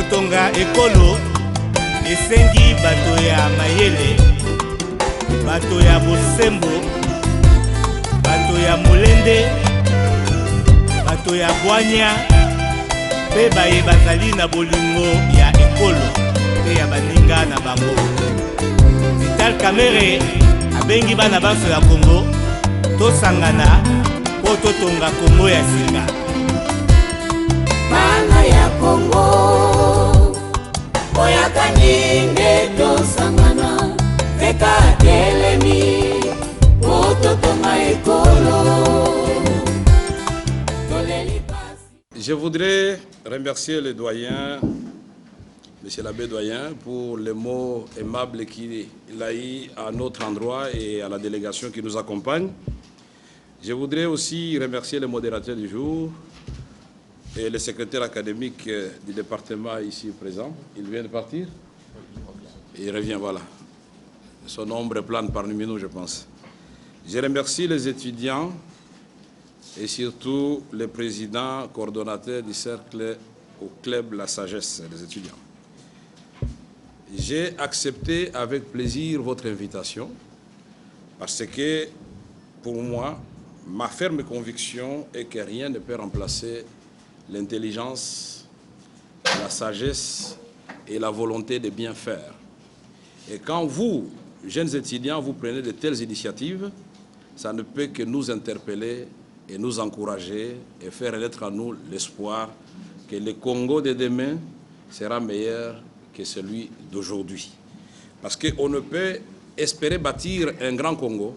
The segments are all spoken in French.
kotonga ekolo esengi bato ya mayele, bato ya bosembo, bato ya molende, bato ya bwanya, pe baye bazali na bolingo ya ekolo pe ya baninga na bango. Vital Kamerhe abengi bana baso ya Kongo tosangana po totonga Kongo ya sika. Bana ya Kongo boyaka ninde tosangana feka telemi po totonga ekolo. Je voudrais remercier le doyen, monsieur l'abbé doyen, pour les mots aimables qu'il a eu à notre endroit et à la délégation qui nous accompagne. Je voudrais aussi remercier le modérateur du jour et le secrétaire académique du département ici présent. Il vient de partir? Il revient, voilà. Son ombre plane parmi nous, je pense. Je remercie les étudiants et surtout le président coordonnateur du cercle au club La Sagesse des étudiants. J'ai accepté avec plaisir votre invitation parce que pour moi, ma ferme conviction est que rien ne peut remplacer l'intelligence, la sagesse et la volonté de bien faire. Et quand vous, jeunes étudiants, vous prenez de telles initiatives, ça ne peut que nous interpeller et nous encourager et faire naître à nous l'espoir que le Congo de demain sera meilleur que celui d'aujourd'hui. Parce qu'on ne peut espérer bâtir un grand Congo,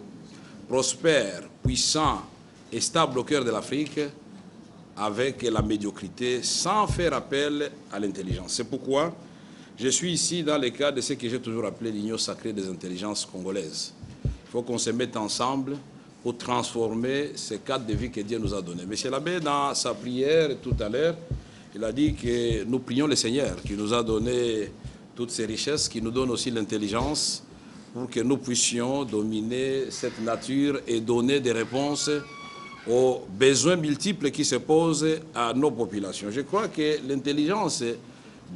prospère, puissant et stable au cœur de l'Afrique, avec la médiocrité, sans faire appel à l'intelligence. C'est pourquoi je suis ici dans le cadre de ce que j'ai toujours appelé l'union sacrée des intelligences congolaises. Il faut qu'on se mette ensemble pour transformer ce cadre de vie que Dieu nous a donné. Monsieur l'abbé, dans sa prière tout à l'heure, il a dit que nous prions le Seigneur qui nous a donné toutes ces richesses, qui nous donne aussi l'intelligence pour que nous puissions dominer cette nature et donner des réponses aux besoins multiples qui se posent à nos populations. Je crois que l'intelligence,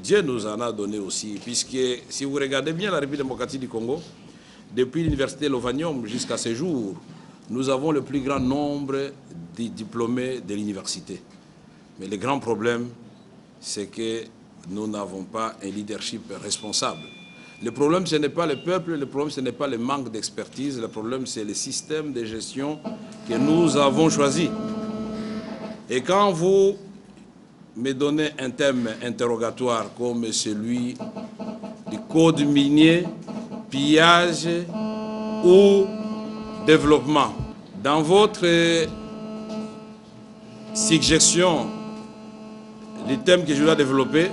Dieu nous en a donné aussi, puisque si vous regardez bien la République démocratique du Congo, depuis l'université Lovanium jusqu'à ce jour, nous avons le plus grand nombre de diplômés de l'université. Mais le grand problème, c'est que nous n'avons pas un leadership responsable. Le problème, ce n'est pas le peuple, le problème, ce n'est pas le manque d'expertise, le problème, c'est le système de gestion que nous avons choisi. Et quand vous me donnez un thème interrogatoire comme celui du code minier, pillage ou développement, dans votre suggestion du thème que je dois développer,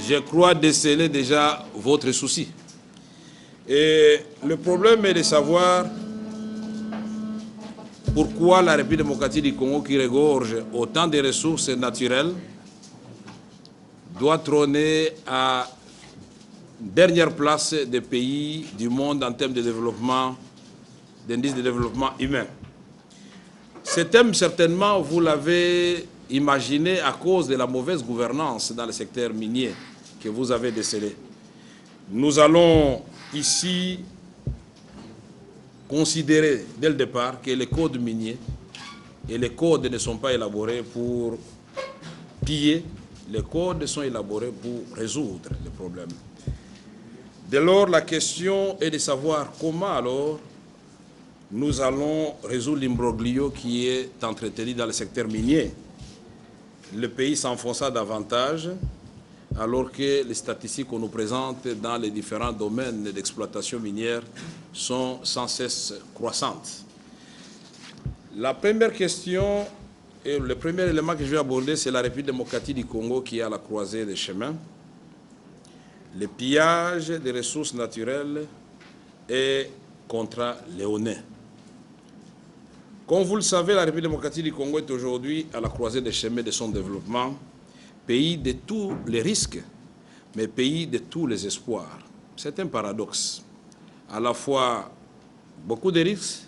je crois déceler déjà votre souci. Et le problème est de savoir pourquoi la République démocratique du Congo, qui regorge autant de ressources naturelles, doit trôner à dernière place des pays du monde en termes de développement, d'indice de développement humain. Ce thème, certainement, vous l'avez imaginé à cause de la mauvaise gouvernance dans le secteur minier que vous avez décelé. Nous allons ici considérer dès le départ que les codes miniers et les codes ne sont pas élaborés pour piller, les codes sont élaborés pour résoudre les problèmes. Dès lors, la question est de savoir comment alors nous allons résoudre l'imbroglio qui est entretenu dans le secteur minier. Le pays s'enfonça davantage alors que les statistiques qu'on nous présente dans les différents domaines d'exploitation minière sont sans cesse croissantes. La première question et le premier élément que je vais aborder, c'est la République démocratique du Congo qui est à la croisée des chemins. Le pillage des ressources naturelles est contrat léonin. Comme vous le savez, la République démocratique du Congo est aujourd'hui à la croisée des chemins de son développement, pays de tous les risques, mais pays de tous les espoirs. C'est un paradoxe. À la fois beaucoup de risques,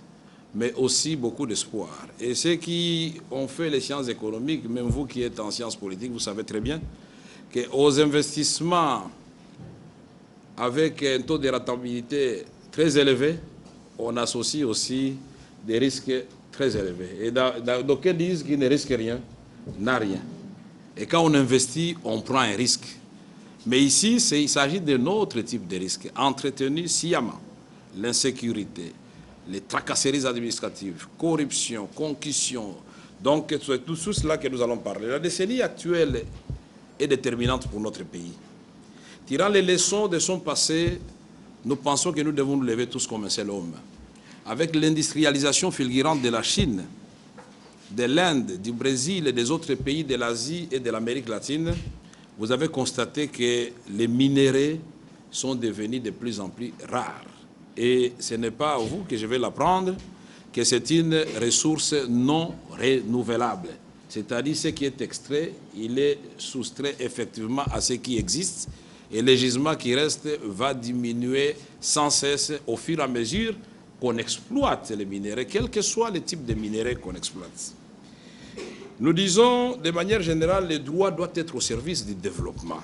mais aussi beaucoup d'espoir. Et ceux qui ont fait les sciences économiques, même vous qui êtes en sciences politiques, vous savez très bien qu'aux investissements avec un taux de rentabilité très élevé, on associe aussi des risques très élevés. Et d'aucuns disent qu'ils ne risquent rien, n'a rien. Et quand on investit, on prend un risque. Mais ici, il s'agit d'un autre type de risque, entretenu sciemment. L'insécurité, les tracasseries administratives, corruption, concussion. Donc, c'est tout cela que nous allons parler. La décennie actuelle est déterminante pour notre pays. Tirant les leçons de son passé, nous pensons que nous devons nous lever tous comme un seul homme. Avec l'industrialisation fulgurante de la Chine, de l'Inde, du Brésil et des autres pays de l'Asie et de l'Amérique latine, vous avez constaté que les minéraux sont devenus de plus en plus rares. Et ce n'est pas à vous que je vais l'apprendre, que c'est une ressource non renouvelable. C'est-à-dire ce qui est extrait, il est soustrait effectivement à ce qui existe. Et le gisement qui reste va diminuer sans cesse au fur et à mesure qu'on exploite les minéraux, quel que soit le type de minéraux qu'on exploite. Nous disons, de manière générale, le droit doit être au service du développement.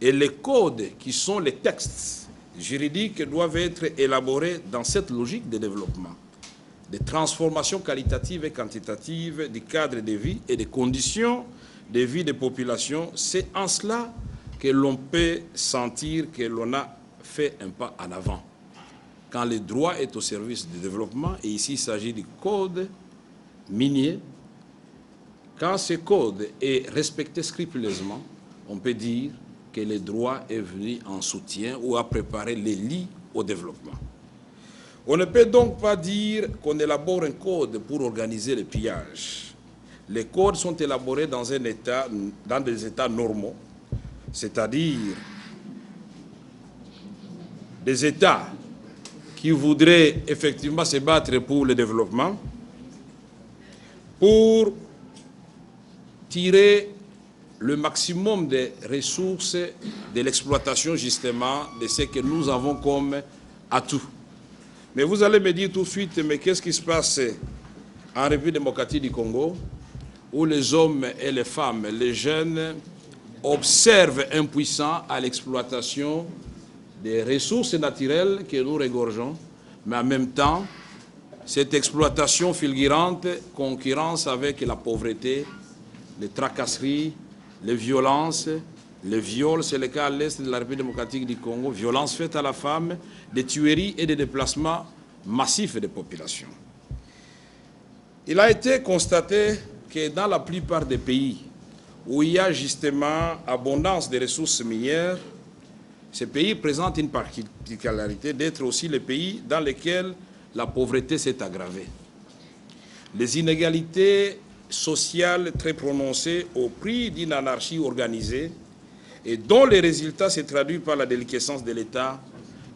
Et les codes, qui sont les textes juridiques, doivent être élaborés dans cette logique de développement, de transformation qualitative et quantitative du cadre de vie et des conditions de vie des populations. C'est en cela que l'on peut sentir que l'on a fait un pas en avant. Quand le droit est au service du développement, et ici il s'agit du code minier, quand ce code est respecté scrupuleusement, on peut dire que le droit est venu en soutien ou a préparé les lits au développement. On ne peut donc pas dire qu'on élabore un code pour organiser le pillage. Les codes sont élaborés dans des états normaux, c'est-à-dire des États qui voudraient effectivement se battre pour le développement, pour tirer le maximum des ressources de l'exploitation justement de ce que nous avons comme atout. Mais vous allez me dire tout de suite, mais qu'est-ce qui se passe en République démocratique du Congo, où les hommes et les femmes, les jeunes, observent impuissants à l'exploitation des ressources naturelles que nous regorgeons, mais en même temps, cette exploitation fulgurante concurrence avec la pauvreté, les tracasseries, les violences, les viols, c'est le cas à l'est de la République démocratique du Congo, violences faites à la femme, des tueries et des déplacements massifs des populations. Il a été constaté que dans la plupart des pays où il y a justement abondance de ressources minières, ces pays présentent une particularité d'être aussi les pays dans lesquels la pauvreté s'est aggravée. Les inégalités sociales très prononcées au prix d'une anarchie organisée et dont les résultats se traduisent par la déliquescence de l'État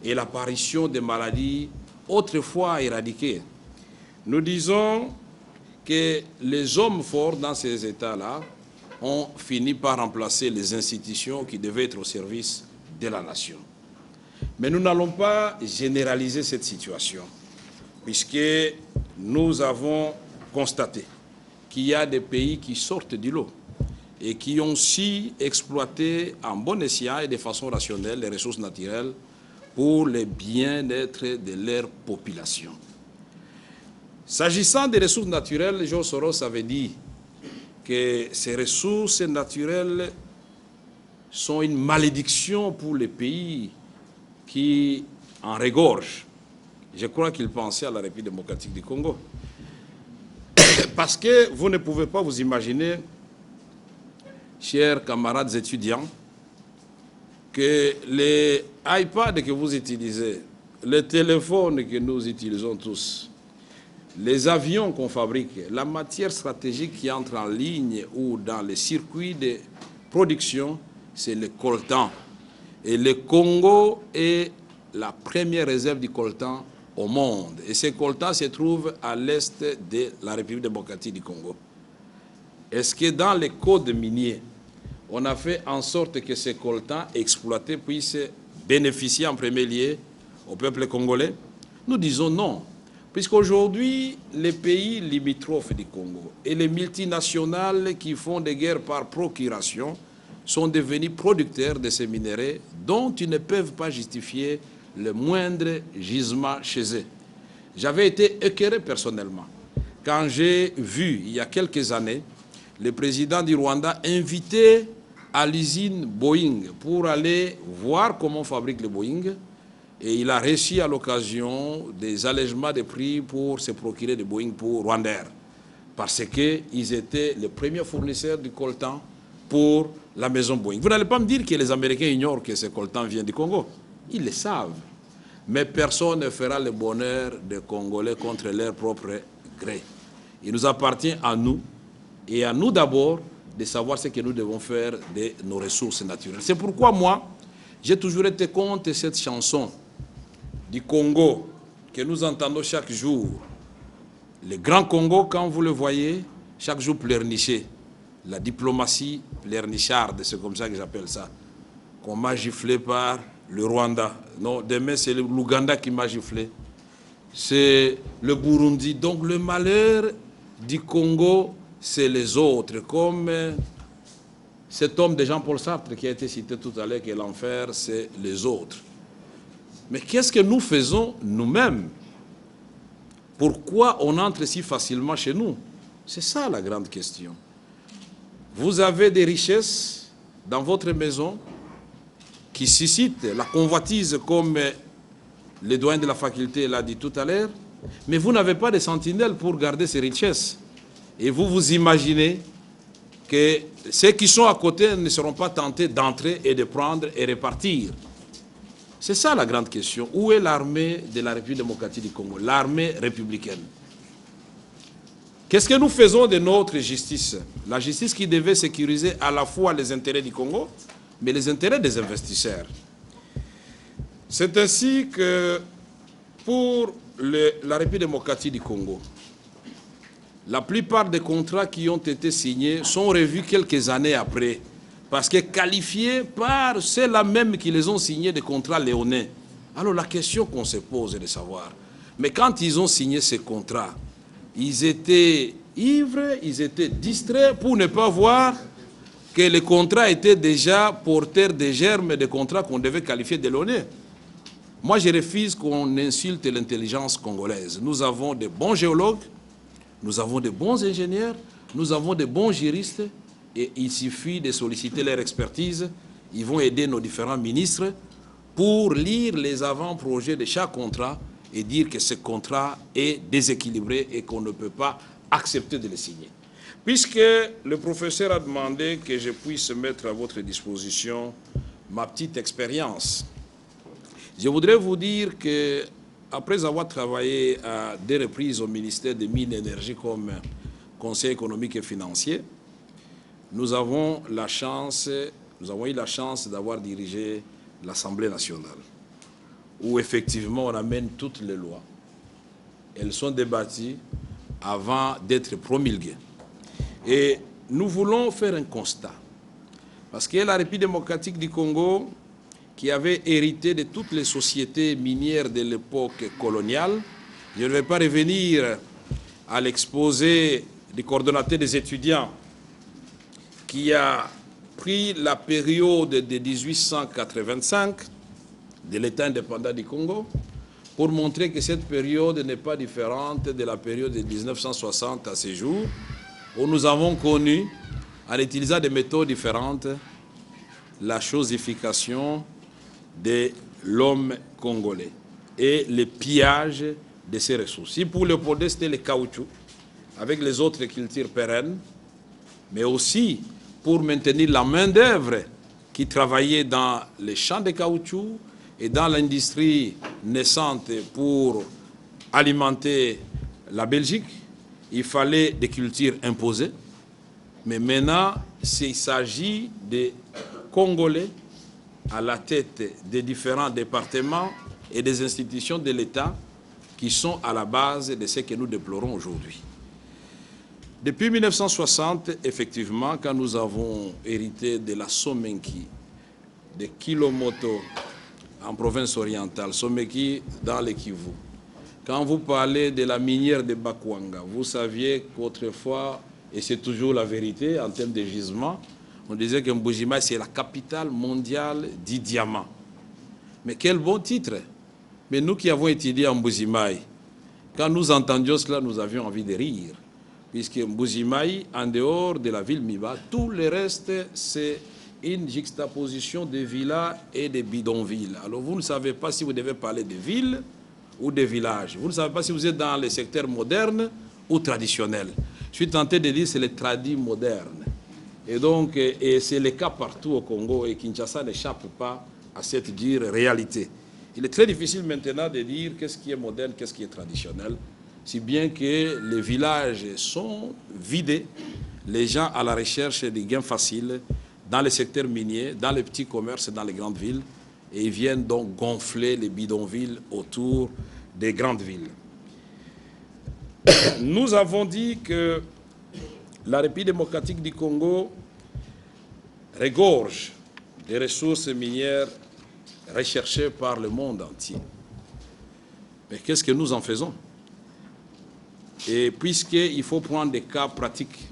et l'apparition de maladies autrefois éradiquées. Nous disons que les hommes forts dans ces États-là ont fini par remplacer les institutions qui devaient être au service de la nation. Mais nous n'allons pas généraliser cette situation, puisque nous avons constaté qu'il y a des pays qui sortent du lot et qui ont su exploiter en bon escient et de façon rationnelle les ressources naturelles pour le bien-être de leur population. S'agissant des ressources naturelles, George Soros avait dit que ces ressources naturelles sont une malédiction pour les pays qui en regorgent. Je crois qu'il pensait à la République démocratique du Congo. Parce que vous ne pouvez pas vous imaginer, chers camarades étudiants, que les iPads que vous utilisez, les téléphones que nous utilisons tous, les avions qu'on fabrique, la matière stratégique qui entre en ligne ou dans les circuits de production, c'est le coltan. Et le Congo est la première réserve du coltan au monde. Et ce coltan se trouve à l'est de la République démocratique du Congo. Est-ce que dans les codes miniers, on a fait en sorte que ce coltan exploité puisse bénéficier en premier lieu au peuple congolais? Nous disons non. Puisqu'aujourd'hui, les pays limitrophes du Congo et les multinationales qui font des guerres par procuration sont devenus producteurs de ces minéraux dont ils ne peuvent pas justifier le moindre gisement chez eux. J'avais été écœuré personnellement quand j'ai vu, il y a quelques années, le président du Rwanda invité à l'usine Boeing pour aller voir comment on fabrique le Boeing. Et il a réussi à l'occasion des allègements de prix pour se procurer des Boeing pour Rwandair. Parce qu'ils étaient les premiers fournisseurs du coltan pour la maison Boeing. Vous n'allez pas me dire que les Américains ignorent que ce coltan vient du Congo. Ils le savent. Mais personne ne fera le bonheur des Congolais contre leur propre gré. Il nous appartient à nous, et à nous d'abord, de savoir ce que nous devons faire de nos ressources naturelles. C'est pourquoi moi, j'ai toujours été contre cette chanson du Congo que nous entendons chaque jour. Le grand Congo, quand vous le voyez, chaque jour pleurnicher. La diplomatie pleurnicharde, c'est comme ça que j'appelle ça. Qu'on m'a giflé par le Rwanda. Non, demain c'est l'Ouganda qui m'a giflé. C'est le Burundi. Donc le malheur du Congo, c'est les autres. Comme cet homme de Jean-Paul Sartre qui a été cité tout à l'heure, que l'enfer, c'est les autres. Mais qu'est-ce que nous faisons nous-mêmes? Pourquoi on entre si facilement chez nous? C'est ça la grande question. Vous avez des richesses dans votre maison qui suscitent la convoitise, comme le doyen de la faculté l'a dit tout à l'heure, mais vous n'avez pas de sentinelles pour garder ces richesses. Et vous vous imaginez que ceux qui sont à côté ne seront pas tentés d'entrer et de prendre et repartir. C'est ça la grande question. Où est l'armée de la République démocratique du Congo, l'armée républicaine? Qu'est-ce que nous faisons de notre justice? La justice qui devait sécuriser à la fois les intérêts du Congo, mais les intérêts des investisseurs. C'est ainsi que pour la République démocratique du Congo, la plupart des contrats qui ont été signés sont revus quelques années après, parce que qualifiés par ceux-là même qui les ont signés des contrats léonais. Alors la question qu'on se pose est de savoir, mais quand ils ont signé ces contrats, ils étaient ivres, ils étaient distraits pour ne pas voir que les contrats étaient déjà porteurs des germes des contrats qu'on devait qualifier de léonais. Moi, je refuse qu'on insulte l'intelligence congolaise. Nous avons de bons géologues, nous avons de bons ingénieurs, nous avons de bons juristes, et il suffit de solliciter leur expertise. Ils vont aider nos différents ministres pour lire les avant-projets de chaque contrat et dire que ce contrat est déséquilibré et qu'on ne peut pas accepter de le signer. Puisque le professeur a demandé que je puisse mettre à votre disposition ma petite expérience, je voudrais vous dire que, après avoir travaillé à 2 reprises au ministère des Mines et Énergie comme conseiller économique et financier, nous avons eu la chance d'avoir dirigé l'Assemblée nationale, où effectivement on amène toutes les lois. Elles sont débattues avant d'être promulguées. Et nous voulons faire un constat, parce que la République démocratique du Congo, qui avait hérité de toutes les sociétés minières de l'époque coloniale, je ne vais pas revenir à l'exposé du coordonnateur des étudiants qui a pris la période de 1885 de l'État indépendant du Congo pour montrer que cette période n'est pas différente de la période de 1960 à ce jour, où nous avons connu, en utilisant des méthodes différentes, la chosification de l'homme congolais et le pillage de ses ressources. Si pour Léopold, c'était le caoutchouc, avec les autres cultures pérennes, mais aussi pour maintenir la main-d'œuvre qui travaillait dans les champs de caoutchouc et dans l'industrie naissante pour alimenter la Belgique, il fallait des cultures imposées. Mais maintenant, il s'agit des Congolais à la tête des différents départements et des institutions de l'État qui sont à la base de ce que nous déplorons aujourd'hui. Depuis 1960, effectivement, quand nous avons hérité de la Somenki, de Kilomoto en province orientale, Somenki dans le Kivu, quand vous parlez de la minière de Bakwanga, vous saviez qu'autrefois, et c'est toujours la vérité en termes de gisement, On disait que Mbujimaï, c'est la capitale mondiale du diamant. Mais quel bon titre! Mais nous qui avons étudié en Mbujimaï, quand nous entendions cela, nous avions envie de rire. Puisque Mbujimaï, en dehors de la ville Miba, tout le reste, c'est une juxtaposition de villas et de bidonvilles. Alors vous ne savez pas si vous devez parler de villes ou de villages. Vous ne savez pas si vous êtes dans les secteurs modernes ou traditionnels. Je suis tenté de dire que c'est les tradis modernes. Et donc, c'est le cas partout au Congo, et Kinshasa n'échappe pas à cette dure réalité. Il est très difficile maintenant de dire qu'est-ce qui est moderne, qu'est-ce qui est traditionnel, si bien que les villages sont vidés, les gens à la recherche des gains faciles dans les secteurs miniers, dans les petits commerces, dans les grandes villes, et ils viennent donc gonfler les bidonvilles autour des grandes villes. Nous avons dit que la République démocratique du Congo regorge des ressources minières recherchées par le monde entier. Mais qu'est-ce que nous en faisons? Et puisqu'il faut prendre des cas pratiques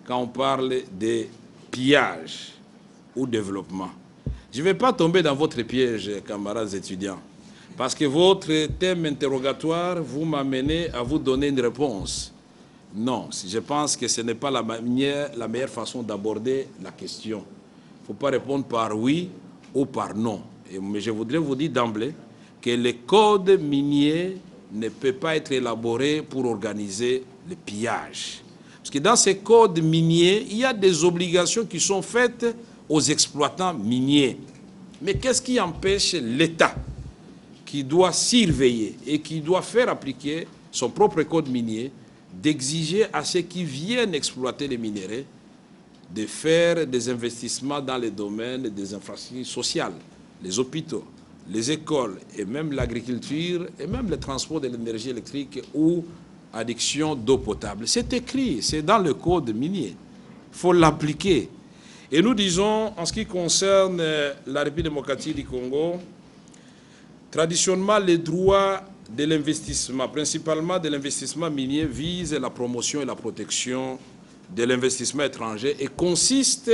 quand on parle de pillage ou développement. Je ne vais pas tomber dans votre piège, camarades étudiants, parce que votre thème interrogatoire, vous m'amenez à vous donner une réponse. Non, je pense que ce n'est pas la meilleure façon d'aborder la question. Il ne faut pas répondre par oui ou par non. Mais je voudrais vous dire d'emblée que le code minier ne peut pas être élaboré pour organiser le pillage. Parce que dans ces codes miniers, il y a des obligations qui sont faites aux exploitants miniers. Mais qu'est-ce qui empêche l'État, qui doit surveiller et qui doit faire appliquer son propre code minier, d'exiger à ceux qui viennent exploiter les minéraux de faire des investissements dans les domaines des infrastructures sociales, les hôpitaux, les écoles et même l'agriculture et même le transport de l'énergie électrique ou adduction d'eau potable. C'est écrit, c'est dans le code minier. Il faut l'appliquer. Et nous disons, en ce qui concerne la République démocratique du Congo, traditionnellement, les droits de l'investissement, principalement de l'investissement minier, vise la promotion et la protection de l'investissement étranger et consiste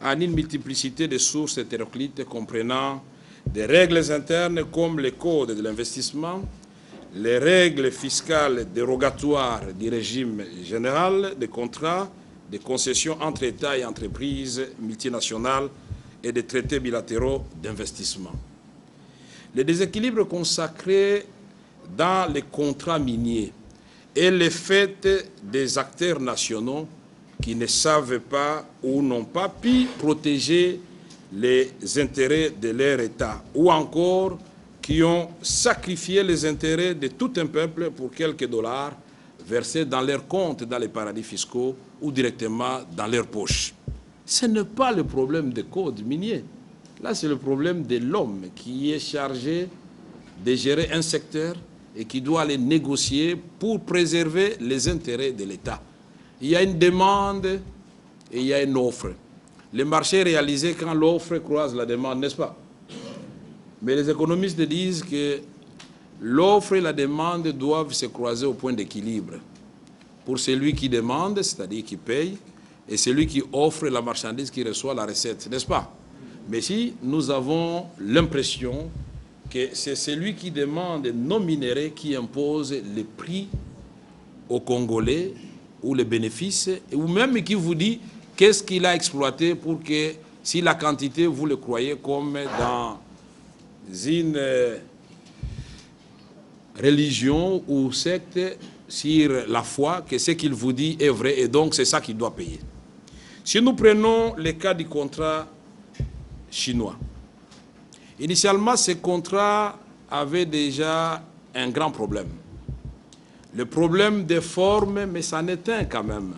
en une multiplicité de sources hétéroclites comprenant des règles internes comme le code de l'investissement, les règles fiscales dérogatoires du régime général des contrats, des concessions entre États et entreprises multinationales et des traités bilatéraux d'investissement. Les déséquilibres consacrés dans les contrats miniers et le fait des acteurs nationaux qui ne savent pas ou n'ont pas pu protéger les intérêts de leur État ou encore qui ont sacrifié les intérêts de tout un peuple pour quelques dollars versés dans leurs comptes dans les paradis fiscaux ou directement dans leurs poches. Ce n'est pas le problème des codes miniers. Là, c'est le problème de l'homme qui est chargé de gérer un secteur et qui doit aller négocier pour préserver les intérêts de l'État. Il y a une demande et il y a une offre. Le marché est réalisé quand l'offre croise la demande, n'est-ce pas? Mais les économistes disent que l'offre et la demande doivent se croiser au point d'équilibre. Pour celui qui demande, c'est-à-dire qui paye, et celui qui offre la marchandise qui reçoit la recette, n'est-ce pas? Mais si nous avons l'impression que c'est celui qui demande nos minéraux qui impose les prix aux Congolais ou les bénéfices, ou même qui vous dit qu'est-ce qu'il a exploité pour que, si la quantité, vous le croyez comme dans une religion ou secte sur la foi, que ce qu'il vous dit est vrai et donc c'est ça qu'il doit payer. Si nous prenons le cas du contrat chinois, initialement, ce contrat avait déjà un grand problème. Le problème des formes, mais ça n'est un quand même.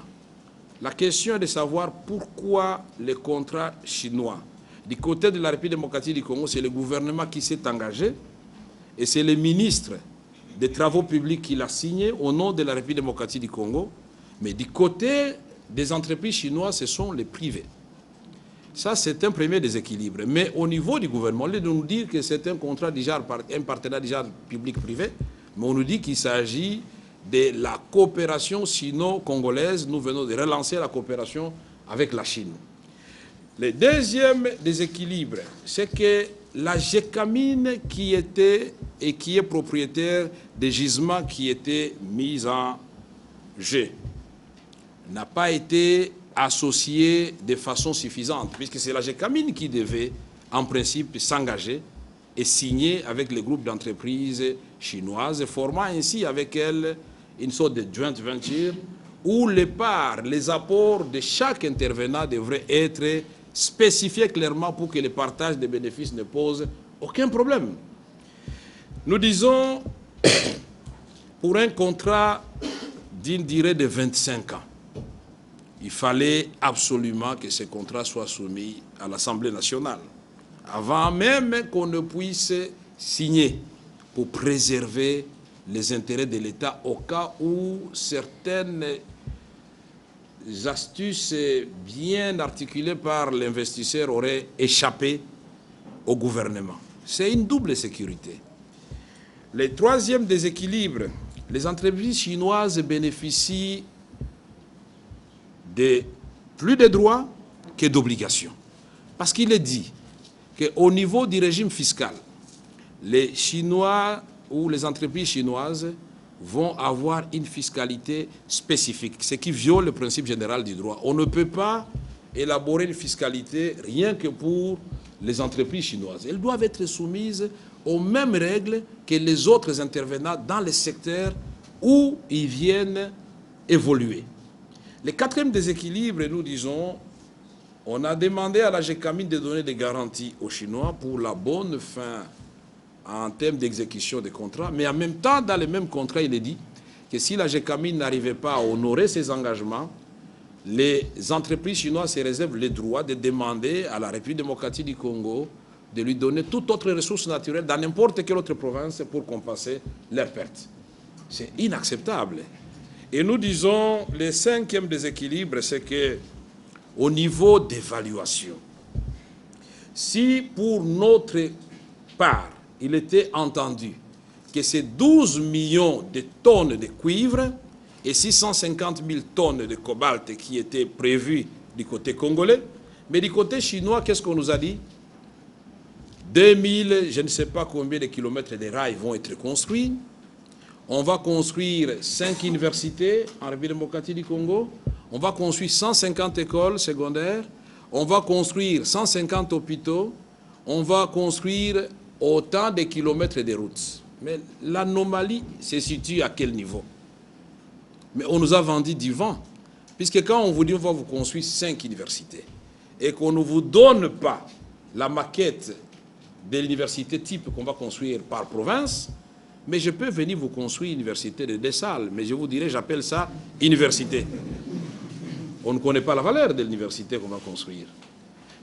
La question est de savoir pourquoi les contrats chinois. Du côté de la République démocratique du Congo, c'est le gouvernement qui s'est engagé et c'est le ministre des Travaux publics qui l'a signé au nom de la République démocratique du Congo. Mais du côté des entreprises chinoises, ce sont les privés. Ça, c'est un premier déséquilibre. Mais au niveau du gouvernement, au lieu de nous dire que c'est un contrat déjà, un partenariat déjà public-privé, mais on nous dit qu'il s'agit de la coopération sino-congolaise. Nous venons de relancer la coopération avec la Chine. Le deuxième déséquilibre, c'est que la Gécamine qui était et qui est propriétaire des gisements qui étaient mis en jeu n'a pas été associée de façon suffisante, puisque c'est la Gécamine qui devait, en principe, s'engager et signer avec les groupes d'entreprises chinoises, formant ainsi avec elles une sorte de joint venture où les parts, les apports de chaque intervenant devraient être spécifiés clairement pour que le partage des bénéfices ne pose aucun problème. Nous disons, pour un contrat d'une durée de 25 ans, il fallait absolument que ce contrat soit soumis à l'Assemblée nationale, avant même qu'on ne puisse signer pour préserver les intérêts de l'État au cas où certaines astuces bien articulées par l'investisseur auraient échappé au gouvernement. C'est une double sécurité. Le troisième déséquilibre, les entreprises chinoises bénéficient de plus de droits que d'obligations. Parce qu'il est dit qu'au niveau du régime fiscal, les Chinois ou les entreprises chinoises vont avoir une fiscalité spécifique, ce qui viole le principe général du droit. On ne peut pas élaborer une fiscalité rien que pour les entreprises chinoises. Elles doivent être soumises aux mêmes règles que les autres intervenants dans les secteurs où ils viennent évoluer. Le quatrième déséquilibre, nous disons, on a demandé à la Gécamine de donner des garanties aux Chinois pour la bonne fin en termes d'exécution des contrats, mais en même temps, dans les mêmes contrats, il est dit que si la Gécamine n'arrivait pas à honorer ses engagements, les entreprises chinoises se réservent le droit de demander à la République démocratique du Congo de lui donner toute autre ressource naturelle dans n'importe quelle autre province pour compenser leurs pertes. C'est inacceptable. Et nous disons, le cinquième déséquilibre, c'est que au niveau d'évaluation, si pour notre part, il était entendu que ces 12 millions de tonnes de cuivre et 650 000 tonnes de cobalt qui étaient prévues du côté congolais, mais du côté chinois, qu'est-ce qu'on nous a dit? 2000, je ne sais pas combien de kilomètres de rails vont être construits. On va construire 5 universités en République démocratique du Congo. On va construire 150 écoles secondaires. On va construire 150 hôpitaux. On va construire autant de kilomètres de routes. Mais l'anomalie se situe à quel niveau? Mais on nous a vendu du vent. Puisque quand on vous dit on va vous construire 5 universités et qu'on ne vous donne pas la maquette de l'université type qu'on va construire par province, mais je peux venir vous construire une université de 2 salles, mais je vous dirais, j'appelle ça université. On ne connaît pas la valeur de l'université qu'on va construire.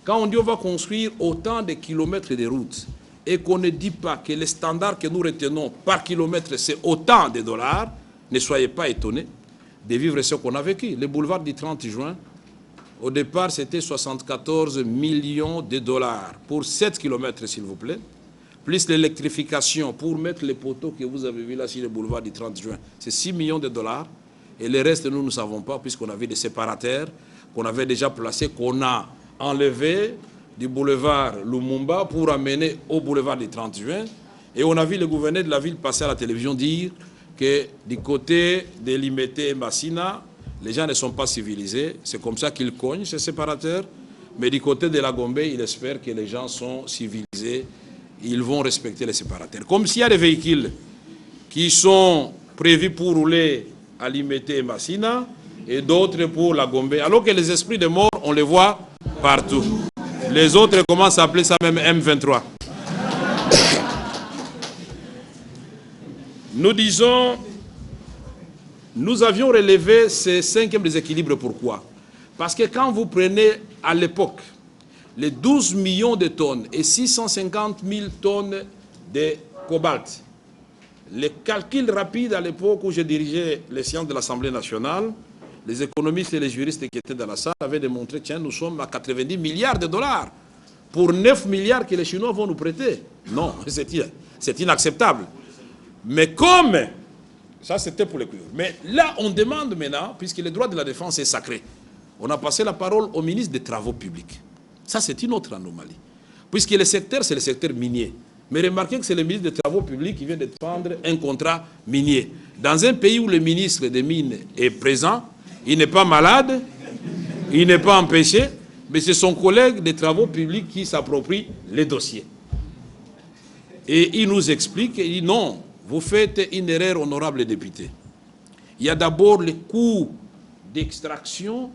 Quand on dit on va construire autant de kilomètres de routes et qu'on ne dit pas que les standards que nous retenons par kilomètre, c'est autant de dollars, ne soyez pas étonnés de vivre ce qu'on a vécu. Le boulevard du 30 juin, au départ, c'était 74 millions de dollars pour 7 kilomètres, s'il vous plaît, plus l'électrification pour mettre les poteaux que vous avez vus là sur le boulevard du 30 juin. C'est 6 millions de dollars. Et le reste, nous ne savons pas, puisqu'on avait des séparateurs qu'on avait déjà placés, qu'on a enlevés du boulevard Lumumba pour amener au boulevard du 30 juin. Et on a vu le gouverneur de la ville passer à la télévision dire que du côté de Limete et Massina, les gens ne sont pas civilisés. C'est comme ça qu'ils cognent, ces séparateurs. Mais du côté de la Gombe, il espère que les gens sont civilisés. Ils vont respecter les séparateurs. Comme s'il y a des véhicules qui sont prévus pour rouler à Limete et Massina et d'autres pour la Gombe. Alors que les esprits de mort, on les voit partout. Les autres commencent à appeler ça même M23. Nous disons, nous avions relevé ces 5e déséquilibre. Pourquoi? Parce que quand vous prenez à l'époque les 12 millions de tonnes et 650 000 tonnes de cobalt, les calculs rapides à l'époque où je dirigeais les sciences de l'Assemblée nationale, les économistes et les juristes qui étaient dans la salle avaient démontré que nous sommes à 90 milliards de dollars pour 9 milliards que les Chinois vont nous prêter. Non, c'est inacceptable. Mais comme, ça c'était pour les cuivres, mais là on demande maintenant, puisque le droit de la défense est sacré, on a passé la parole au ministre des Travaux publics. Ça, c'est une autre anomalie. Puisque le secteur, c'est le secteur minier. Mais remarquez que c'est le ministre des Travaux publics qui vient de prendre un contrat minier. Dans un pays où le ministre des Mines est présent, il n'est pas malade, il n'est pas empêché, mais c'est son collègue des Travaux publics qui s'approprie les dossiers. Et il nous explique, il dit non, vous faites une erreur, honorable député. Il y a d'abord les coûts d'extraction,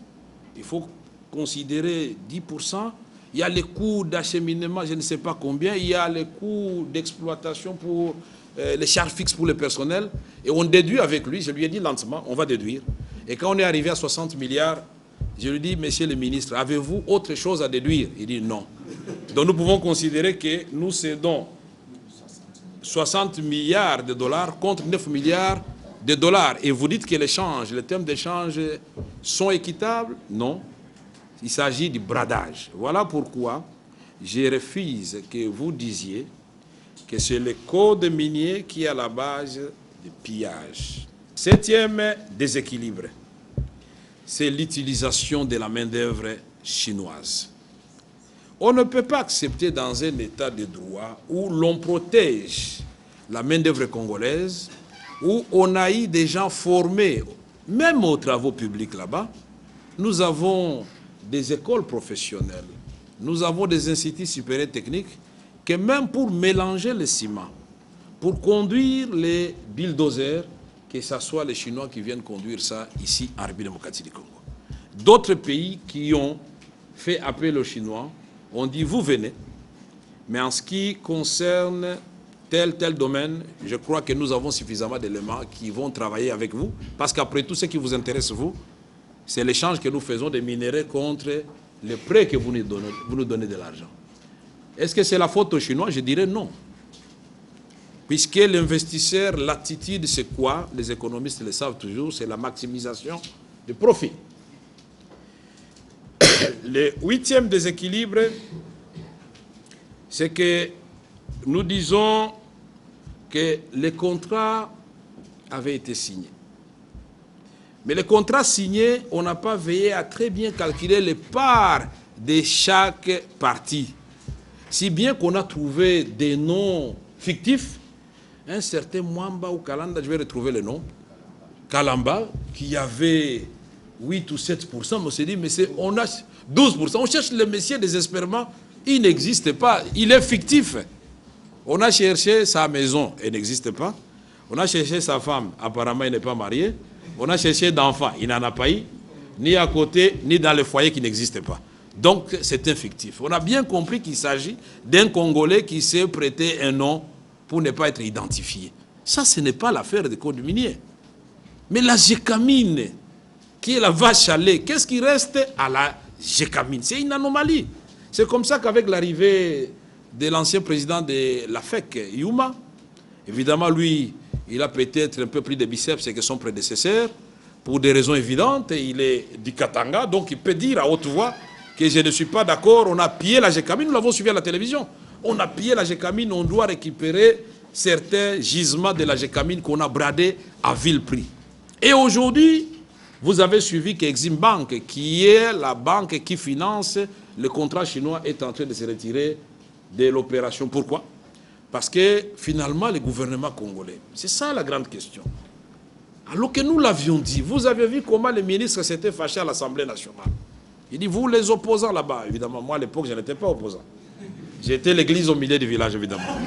il faut considérer 10%. Il y a les coûts d'acheminement, je ne sais pas combien. Il y a les coûts d'exploitation pour les charges fixes pour le personnel. Et on déduit avec lui, je lui ai dit lentement, on va déduire. Et quand on est arrivé à 60 milliards, je lui ai dit, monsieur le ministre, avez-vous autre chose à déduire? Il dit non. Donc nous pouvons considérer que nous cédons 60 milliards de dollars contre 9 milliards de dollars. Et vous dites que l'échange, les termes d'échange sont équitables? Non. Il s'agit du bradage. Voilà pourquoi je refuse que vous disiez que c'est le code minier qui est à la base du pillage. Septième déséquilibre, c'est l'utilisation de la main-d'œuvre chinoise. On ne peut pas accepter dans un état de droit où l'on protège la main-d'œuvre congolaise, où on a eu des gens formés, même aux travaux publics là-bas. Nous avons des écoles professionnelles, nous avons des instituts supérieurs techniques, que même pour mélanger le ciment, pour conduire les bulldozers, que ce soit les Chinois qui viennent conduire ça ici en République démocratique du Congo. D'autres pays qui ont fait appel aux Chinois ont dit, vous venez, mais en ce qui concerne tel domaine, je crois que nous avons suffisamment d'éléments qui vont travailler avec vous, parce qu'après tout, ce qui vous intéresse, vous, c'est l'échange que nous faisons des minéraux contre les prêts que vous nous donnez de l'argent. Est-ce que c'est la faute aux Chinois? Je dirais non. Puisque l'investisseur, l'attitude, c'est quoi? Les économistes le savent toujours, c'est la maximisation du profit. Le huitième déséquilibre, c'est que nous disons que les contrats avaient été signés. Mais les contrats signés, on n'a pas veillé à très bien calculer les parts de chaque partie. Si bien qu'on a trouvé des noms fictifs, un certain Mwamba ou Kalanda, je vais retrouver le nom, Kalamba, qui avait 8 ou 7%, on s'est dit, mais on a 12%. On cherche le messier désespérément, il n'existe pas, il est fictif. On a cherché sa maison, elle n'existe pas. On a cherché sa femme, apparemment il n'est pas marié. On a cherché d'enfants, il n'en a pas eu, ni à côté, ni dans le foyer qui n'existe pas. Donc c'est un fictif. On a bien compris qu'il s'agit d'un Congolais qui s'est prêté un nom pour ne pas être identifié. Ça, ce n'est pas l'affaire des codes miniers. Mais la Gécamine, qui est la vache à lait, qu'est-ce qui reste à la Gécamine? C'est une anomalie. C'est comme ça qu'avec l'arrivée de l'ancien président de la FEC, Yuma, évidemment, lui, il a peut-être un peu plus de biceps que son prédécesseur, pour des raisons évidentes. Il est du Katanga, donc il peut dire à haute voix que je ne suis pas d'accord, on a pillé la Gécamine, nous l'avons suivi à la télévision. On a pillé la Gécamine, on doit récupérer certains gisements de la Gécamine qu'on a bradés à vil prix. Et aujourd'hui, vous avez suivi qu'Exim Bank, qui est la banque qui finance le contrat chinois, est en train de se retirer de l'opération. Pourquoi? Parce que finalement, le gouvernement congolais, c'est ça la grande question. Alors que nous l'avions dit, vous avez vu comment le ministre s'était fâché à l'Assemblée nationale. Il dit, vous les opposants là-bas, évidemment, moi à l'époque, je n'étais pas opposant. J'étais l'église au milieu du village, évidemment.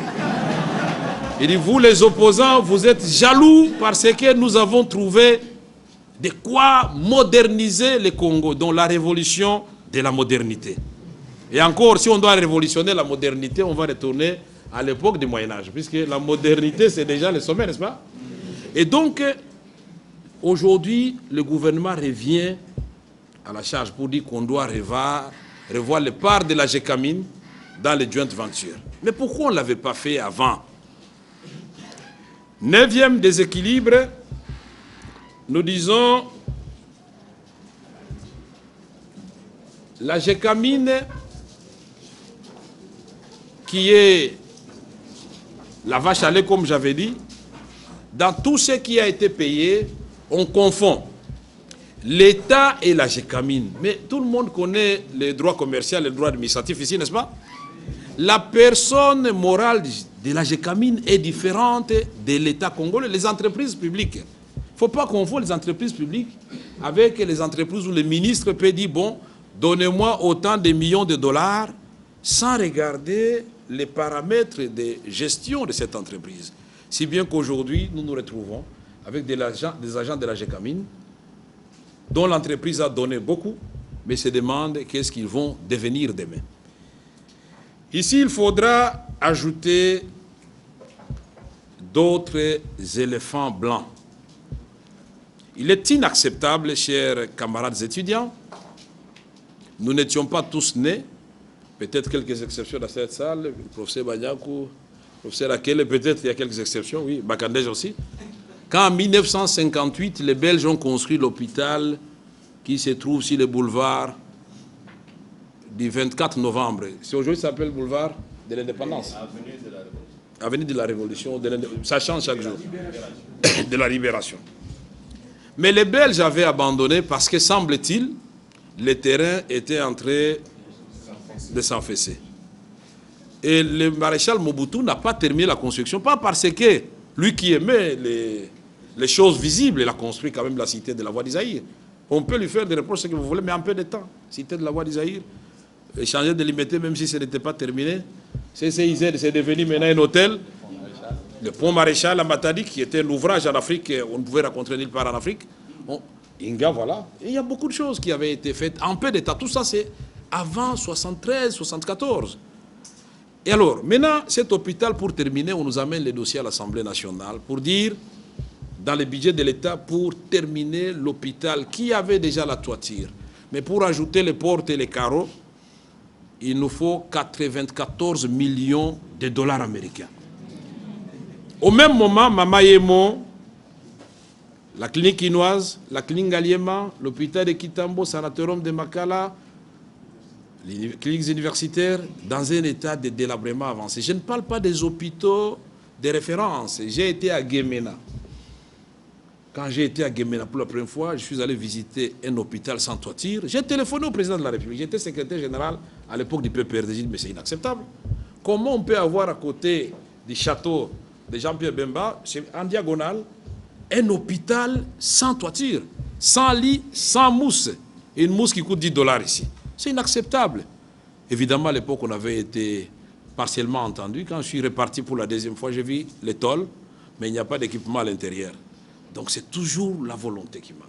Il dit, vous les opposants, vous êtes jaloux parce que nous avons trouvé de quoi moderniser le Congo, dont la révolution de la modernité. Et encore, si on doit révolutionner la modernité, on va retourner à l'époque du Moyen-Âge, puisque la modernité, c'est déjà le sommet, n'est-ce pas? Et donc, aujourd'hui, le gouvernement revient à la charge pour dire qu'on doit revoir les parts de la Gécamine dans les joint ventures. Mais pourquoi on ne l'avait pas fait avant? Neuvième déséquilibre, nous disons la Gécamine qui est la vache à lait, comme j'avais dit, dans tout ce qui a été payé, on confond l'État et la GECAMIN. Mais tout le monde connaît les droits commerciaux et les droits administratifs ici, n'est-ce pas? La personne morale de la GECAMIN est différente de l'État congolais, les entreprises publiques. Il ne faut pas confondre les entreprises publiques avec les entreprises où le ministre peut dire, bon, donnez-moi autant de millions de dollars sans regarder les paramètres de gestion de cette entreprise. Si bien qu'aujourd'hui, nous nous retrouvons avec des agents de la GECAMIN dont l'entreprise a donné beaucoup, mais se demande qu'est-ce qu'ils vont devenir demain. Ici, il faudra ajouter d'autres éléphants blancs. Il est inacceptable, chers camarades étudiants, nous n'étions pas tous nés, peut-être quelques exceptions dans cette salle, le professeur Banyakou, le professeur Akele, peut-être il y a quelques exceptions, oui, Bakandej aussi. Quand en 1958, les Belges ont construit l'hôpital qui se trouve sur le boulevard du 24 novembre. C'est aujourd'hui ça s'appelle boulevard de l'indépendance. Avenue de la Révolution. Ça change chaque jour. De la libération. Mais les Belges avaient abandonné parce que, semble-t-il, le terrain était en train de s'enfesser. Et le maréchal Mobutu n'a pas terminé la construction, pas parce que lui qui aimait les choses visibles, il a construit quand même la cité de la Voie d'Isaïr. On peut lui faire des reproches ce que vous voulez, mais en peu de temps. Cité de la Voie d'Isaïr, changer de limité, même si ce n'était pas terminé. C'est devenu maintenant un hôtel. Le pont Maréchal à Matadi, qui était un ouvrage en Afrique, on ne pouvait rencontrer nulle part en Afrique. Inga, voilà. Et il y a beaucoup de choses qui avaient été faites en peu d'état. Tout ça, c'est avant 73, 74. Et alors, maintenant, cet hôpital, pour terminer, on nous amène les dossiers à l'Assemblée nationale pour dire, dans le budget de l'État, pour terminer l'hôpital qui avait déjà la toiture. Mais pour ajouter les portes et les carreaux, il nous faut 94 millions de dollars américains. Au même moment, Mama Yemo, la clinique quinoise, la clinique Galiema, l'hôpital de Kitambo, sanatorium de Makala, les cliniques universitaires, dans un état de délabrement avancé. Je ne parle pas des hôpitaux de référence. J'ai été à Guémena. Quand j'ai été à Guémena pour la première fois, je suis allé visiter un hôpital sans toiture. J'ai téléphoné au président de la République. J'étais secrétaire général à l'époque du PPRD. J'ai dit, mais c'est inacceptable. Comment on peut avoir à côté du château de Jean-Pierre Bemba, en diagonale, un hôpital sans toiture, sans lit, sans mousse. Et une mousse qui coûte $10 ici. C'est inacceptable. Évidemment, à l'époque, on avait été partiellement entendu. Quand je suis reparti pour la deuxième fois, j'ai vu les tôles, mais il n'y a pas d'équipement à l'intérieur. Donc c'est toujours la volonté qui manque.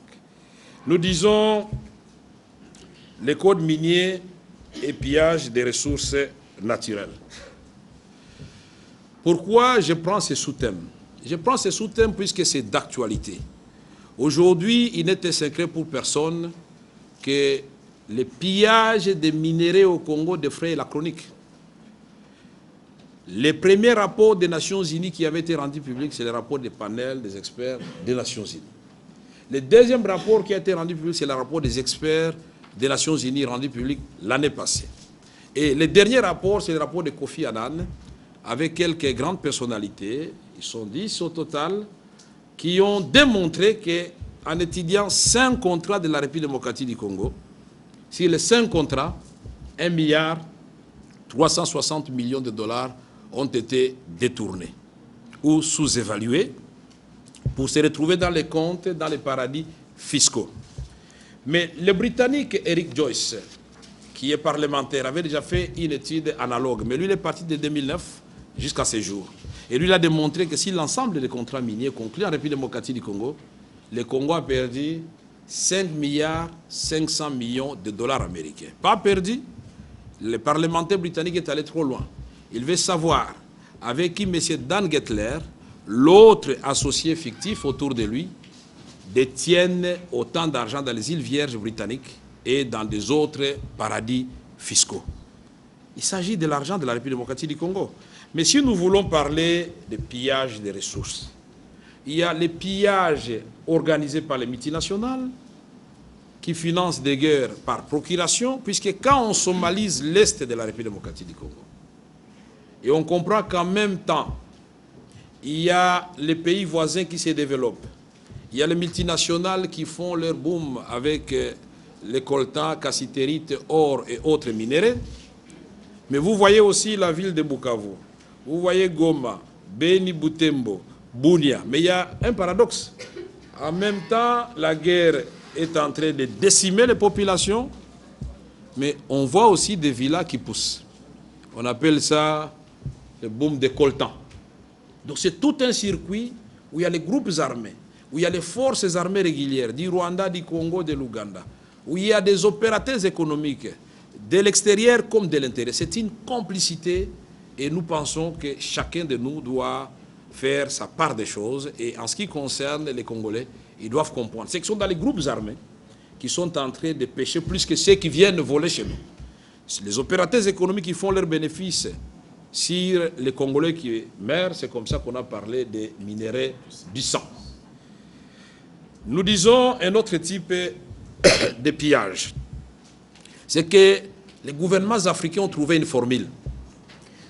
Nous disons les codes miniers et pillage des ressources naturelles. Pourquoi je prends ces sous-thèmes? Je prends ces sous-thèmes puisque c'est d'actualité. Aujourd'hui, il n'était secret pour personne que le pillage des minéraux au Congo défraie la chronique. Les premiers rapports des Nations Unies qui avaient été rendus publics, c'est le rapport des panels des experts des Nations Unies. Le deuxième rapport qui a été rendu public, c'est le rapport des experts des Nations Unies rendu public l'année passée. Et le dernier rapport, c'est le rapport de Kofi Annan, avec quelques grandes personnalités, ils sont 10 au total, qui ont démontré qu'en étudiant 5 contrats de la République démocratique du Congo, sur les 5 contrats, 1 milliard 360 millions de dollars ont été détournés ou sous-évalués pour se retrouver dans les comptes, dans les paradis fiscaux. Mais le Britannique Eric Joyce, qui est parlementaire, avait déjà fait une étude analogue, mais lui il est parti de 2009 jusqu'à ce jour. Et lui il a démontré que si l'ensemble des contrats miniers conclus en République démocratique du Congo, le Congo a perdu 5 milliards 500 millions de dollars américains. Pas perdu. Le parlementaire britannique est allé trop loin. Il veut savoir avec qui M. Dan Gettler, l'autre associé fictif autour de lui, détiennent autant d'argent dans les îles Vierges britanniques et dans des autres paradis fiscaux. Il s'agit de l'argent de la République démocratique du Congo. Mais si nous voulons parler de pillage des ressources, il y a les pillages organisés par les multinationales qui financent des guerres par procuration, puisque quand on somalise l'Est de la République démocratique du Congo, et on comprend qu'en même temps, il y a les pays voisins qui se développent, Il y a les multinationales qui font leur boom avec les coltan, cassitérite, or et autres minéraux. Mais vous voyez aussi la ville de Bukavu. Vous voyez Goma, Beni, Butembo, Bunia. Mais il y a un paradoxe. En même temps, la guerre est en train de décimer les populations, mais on voit aussi des villas qui poussent. On appelle ça le boom des coltans. Donc c'est tout un circuit où il y a les groupes armés, où il y a les forces armées régulières du Rwanda, du Congo, de l'Ouganda, où il y a des opérateurs économiques de l'extérieur comme de l'intérieur. C'est une complicité et nous pensons que chacun de nous doit faire sa part des choses. Et en ce qui concerne les Congolais, ils doivent comprendre. C'est qu'ils sont dans les groupes armés qui sont en train de pêcher plus que ceux qui viennent voler chez nous. Les opérateurs économiques qui font leurs bénéfices sur les Congolais qui meurent, c'est comme ça qu'on a parlé des minéraux du sang. Nous disons un autre type de pillage. C'est que les gouvernements africains ont trouvé une formule.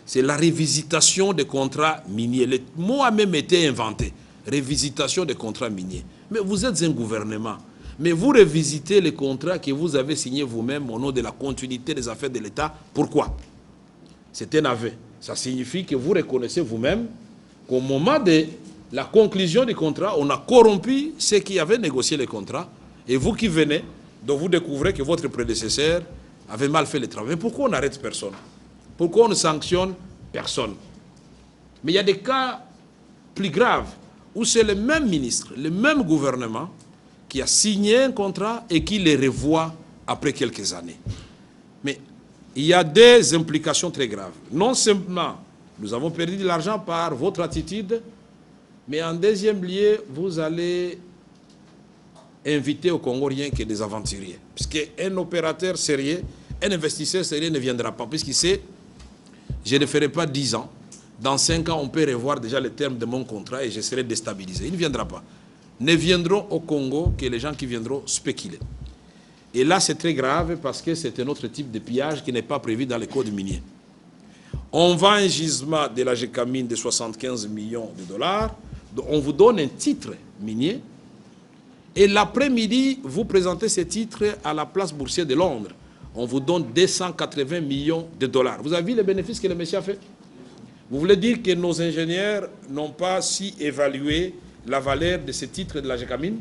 C'est la révisitation des contrats miniers. Le mot a même été inventé. Révisitation des contrats miniers. Mais vous êtes un gouvernement. Mais vous revisitez les contrats que vous avez signés vous-même au nom de la continuité des affaires de l'État. Pourquoi? C'est un aveu. Ça signifie que vous reconnaissez vous-même qu'au moment de la conclusion du contrat, on a corrompu ceux qui avaient négocié les contrats. Et vous qui venez, donc vous découvrez que votre prédécesseur avait mal fait le travail. Mais pourquoi on n'arrête personne? Pourquoi on ne sanctionne personne? Mais il y a des cas plus graves où c'est le même ministre, le même gouvernement qui a signé un contrat et qui le revoit après quelques années. Mais il y a des implications très graves. Non simplement, nous avons perdu de l'argent par votre attitude, mais en deuxième lieu, vous allez inviter au Congo rien que des aventuriers. Puisqu'un opérateur sérieux, un investisseur sérieux ne viendra pas, puisqu'il sait, je ne ferai pas 10 ans. Dans 5 ans, on peut revoir déjà les termes de mon contrat et je serai déstabilisé. Il ne viendra pas. Ne viendront au Congo que les gens qui viendront spéculer. Et là, c'est très grave parce que c'est un autre type de pillage qui n'est pas prévu dans les codes miniers. On vend un gisement de la Gécamine de 75 millions de dollars. On vous donne un titre minier. Et l'après-midi, vous présentez ce titre à la place boursière de Londres. On vous donne 280 millions de dollars. Vous avez vu les bénéfices que le monsieur a fait? Vous voulez dire que nos ingénieurs n'ont pas si évalué la valeur de ce titre de la Gécamine?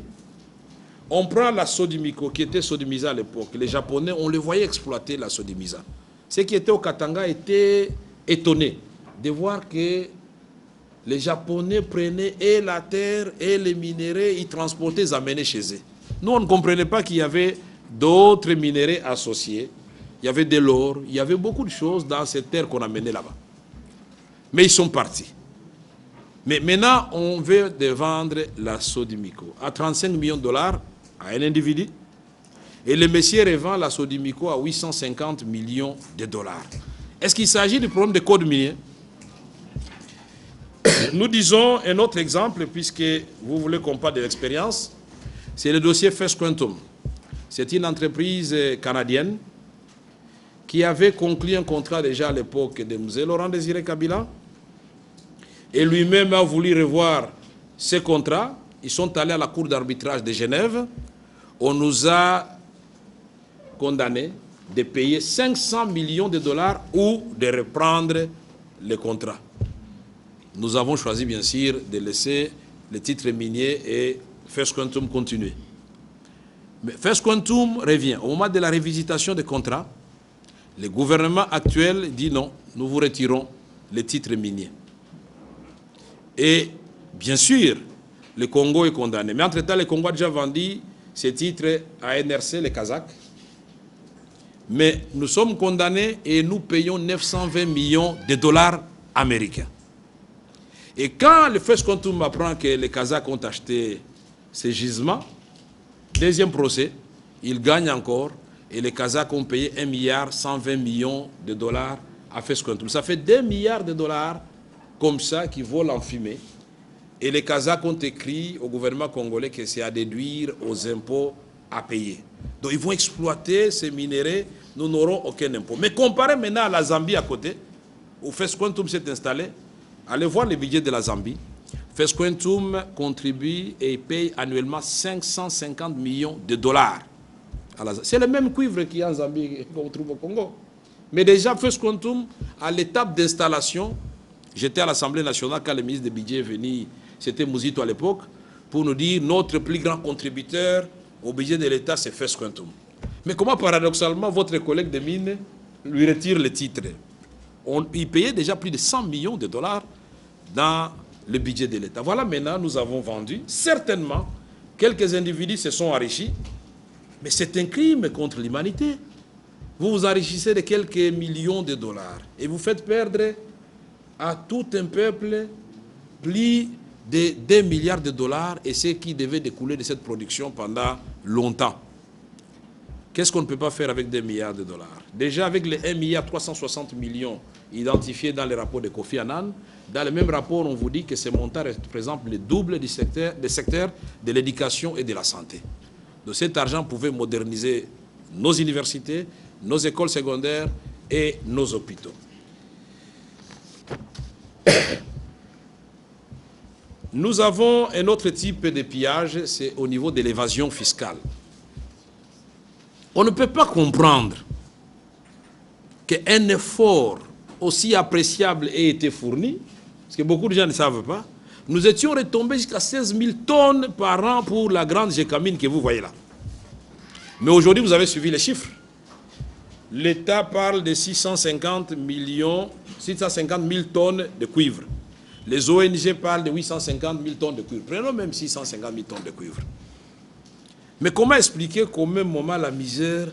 On prend la Sodimico, qui était Sodimisa à l'époque. Les Japonais, on les voyait exploiter la Sodimisa. Ceux qui étaient au Katanga étaient étonnés de voir que les Japonais prenaient et la terre et les minéraux, ils transportaient, ils amenaient chez eux. Nous, on ne comprenait pas qu'il y avait d'autres minéraux associés. Il y avait de l'or, il y avait beaucoup de choses dans cette terre qu'on amenait là-bas. Mais ils sont partis. Mais maintenant, on veut de vendre la Sodimico à 35 millions de dollars à un individu. Et le monsieur revend la Sodimico à 850 millions de dollars. Est-ce qu'il s'agit du problème des codes miniers? Nous disons un autre exemple, puisque vous voulez qu'on parle de l'expérience. C'est le dossier First Quantum. C'est une entreprise canadienne qui avait conclu un contrat déjà à l'époque de M. Laurent Désiré Kabila. Et lui-même a voulu revoir ces contrats. Ils sont allés à la Cour d'arbitrage de Genève. On nous a condamnés de payer 500 millions de dollars ou de reprendre les contrats. Nous avons choisi, bien sûr, de laisser les titres miniers et First Quantum continuer. Mais First Quantum revient. Au moment de la révisitation des contrats, le gouvernement actuel dit non, nous vous retirons les titres miniers. Et bien sûr, le Congo est condamné. Mais entre-temps, le Congo a déjà vendu ces titres à NRC, les Kazakhs. Mais nous sommes condamnés et nous payons 920 millions de dollars américains. Et quand le First Quantum apprend que les Kazakhs ont acheté ces gisements, deuxième procès, ils gagnent encore et les Kazakhs ont payé 1,120 milliard de dollars à First Quantum. Ça fait 2 milliards de dollars comme ça qui volent en fumée. Et les Kazakhs ont écrit au gouvernement congolais que c'est à déduire aux impôts à payer. Donc ils vont exploiter ces minéraux, nous n'aurons aucun impôt. Mais comparez maintenant à la Zambie à côté, où First Quantum s'est installé, allez voir les budgets de la Zambie. Fesquentum contribue et paye annuellement 550 millions de dollars. C'est le même cuivre qui est en Zambie qu'on trouve au Congo. Mais déjà, Fesquentum, à l'étape d'installation, j'étais à l'Assemblée nationale quand le ministre de budget est venu, c'était Mouzito à l'époque, pour nous dire notre plus grand contributeur au budget de l'État, c'est Fesquentum. Mais comment paradoxalement votre collègue de mine lui retire le titre? Il payait déjà plus de 100 millions de dollars dans le budget de l'État. Voilà, maintenant, nous avons vendu. Certainement, quelques individus se sont enrichis, mais c'est un crime contre l'humanité. Vous vous enrichissez de quelques millions de dollars et vous faites perdre à tout un peuple plus de 2 milliards de dollars et ce qui devait découler de cette production pendant longtemps. Qu'est-ce qu'on ne peut pas faire avec 2 milliards de dollars? Déjà, avec les 1 milliard 360 millions identifiés dans le rapport de Kofi Annan, dans le même rapport, on vous dit que ces montants représentent le double des secteurs de l'éducation et de la santé. Donc cet argent pouvait moderniser nos universités, nos écoles secondaires et nos hôpitaux. Nous avons un autre type de pillage, c'est au niveau de l'évasion fiscale. On ne peut pas comprendre qu'un effort aussi appréciable ait été fourni, parce que beaucoup de gens ne savent pas. Nous étions retombés jusqu'à 16 000 tonnes par an pour la grande gécamine que vous voyez là. Mais aujourd'hui, vous avez suivi les chiffres. L'État parle de 650 000 tonnes de cuivre. Les ONG parlent de 850 000 tonnes de cuivre. Prenons même 650 000 tonnes de cuivre. Mais comment expliquer qu'au même moment, la misère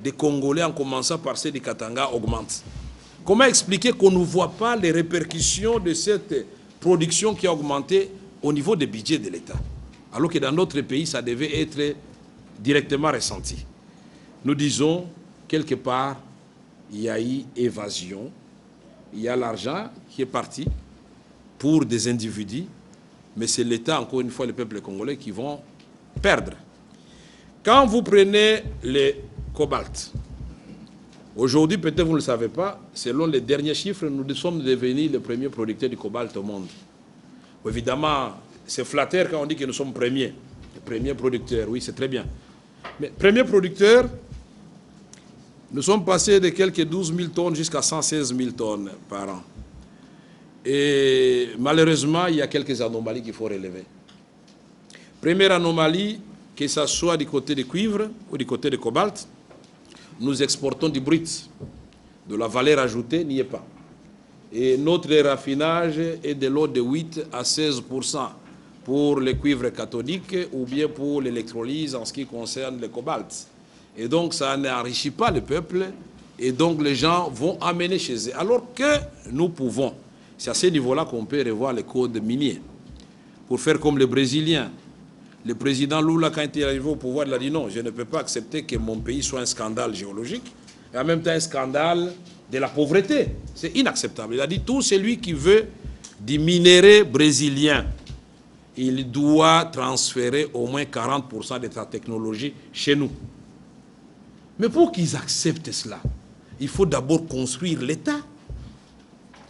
des Congolais, en commençant par celle du Katanga, augmente? Comment expliquer qu'on ne voit pas les répercussions de cette production qui a augmenté au niveau des budgets de l'État, alors que dans notre pays, ça devait être directement ressenti? Nous disons, quelque part, il y a eu évasion, il y a l'argent qui est parti pour des individus, mais c'est l'État, encore une fois, le peuple congolais, qui vont perdre. Quand vous prenez le cobalt, aujourd'hui, peut-être vous ne le savez pas, selon les derniers chiffres, nous sommes devenus le premier producteur du cobalt au monde. Évidemment, c'est flatteur quand on dit que nous sommes premiers. Les premiers producteurs, oui, c'est très bien. Mais premier producteur, nous sommes passés de quelques 12 000 tonnes jusqu'à 116 000 tonnes par an. Et malheureusement, il y a quelques anomalies qu'il faut relever. Première anomalie, que ce soit du côté du cuivre ou du côté du cobalt, nous exportons du brut. De la valeur ajoutée n'y est pas. Et notre raffinage est de l'ordre de 8 à 16% pour le cuivre cathodique ou bien pour l'électrolyse en ce qui concerne le cobalt. Et donc ça n'enrichit pas le peuple et donc les gens vont amener chez eux. Alors que nous pouvons, c'est à ce niveau-là qu'on peut revoir les codes miniers pour faire comme les Brésiliens. Le président Lula, quand il est arrivé au pouvoir, il a dit non, je ne peux pas accepter que mon pays soit un scandale géologique et en même temps un scandale de la pauvreté. C'est inacceptable. Il a dit tout celui qui veut du minerai brésilien, il doit transférer au moins 40% de sa technologie chez nous. Mais pour qu'ils acceptent cela, il faut d'abord construire l'État.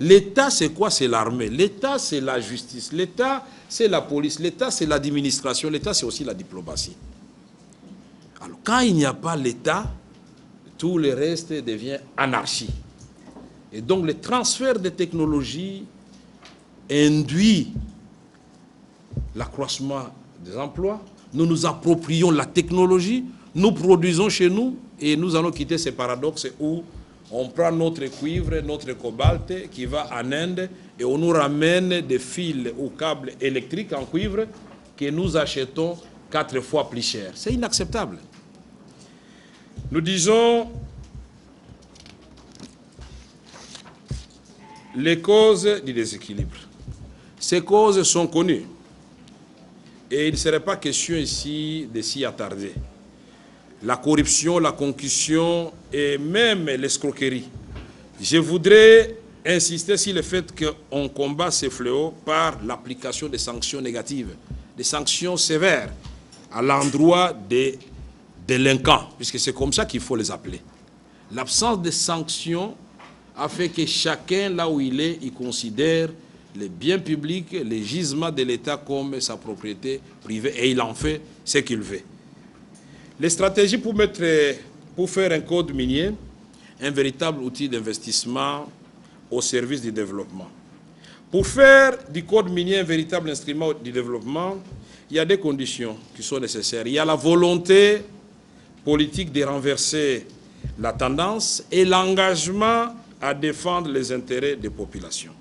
L'État, c'est quoi? C'est l'armée. L'État, c'est la justice. L'État, c'est la police. L'État, c'est l'administration. L'État, c'est aussi la diplomatie. Alors, quand il n'y a pas l'État, tout le reste devient anarchie. Et donc, le transfert de technologies induit l'accroissement des emplois. Nous nous approprions la technologie, nous produisons chez nous et nous allons quitter ces paradoxes où on prend notre cuivre, notre cobalt qui va en Inde et on nous ramène des fils ou câbles électriques en cuivre que nous achetons 4 fois plus cher. C'est inacceptable. Nous disons les causes du déséquilibre. Ces causes sont connues et il ne serait pas question ici de s'y attarder. La corruption, la concussion et même l'escroquerie. Je voudrais insister sur le fait qu'on combat ces fléaux par l'application des sanctions négatives, des sanctions sévères à l'endroit des délinquants, puisque c'est comme ça qu'il faut les appeler. L'absence de sanctions a fait que chacun, là où il est, il considère les biens publics, les gisements de l'État comme sa propriété privée, et il en fait ce qu'il veut. Les stratégies pour faire un code minier un véritable outil d'investissement au service du développement. Pour faire du code minier un véritable instrument du développement, il y a des conditions qui sont nécessaires. Il y a la volonté politique de renverser la tendance et l'engagement à défendre les intérêts des populations.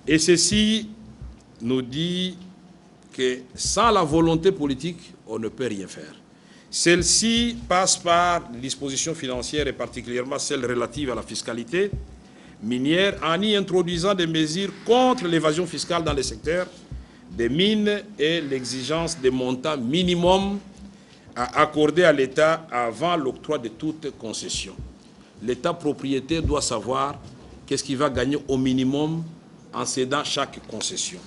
Et ceci nous dit que sans la volonté politique, on ne peut rien faire. Celle-ci passe par les dispositions financières et particulièrement celles relatives à la fiscalité minière en y introduisant des mesures contre l'évasion fiscale dans les secteurs des mines et l'exigence des montants minimums à accorder à l'État avant l'octroi de toute concession. L'État propriétaire doit savoir qu'est-ce qu'il va gagner au minimum en cédant chaque concession.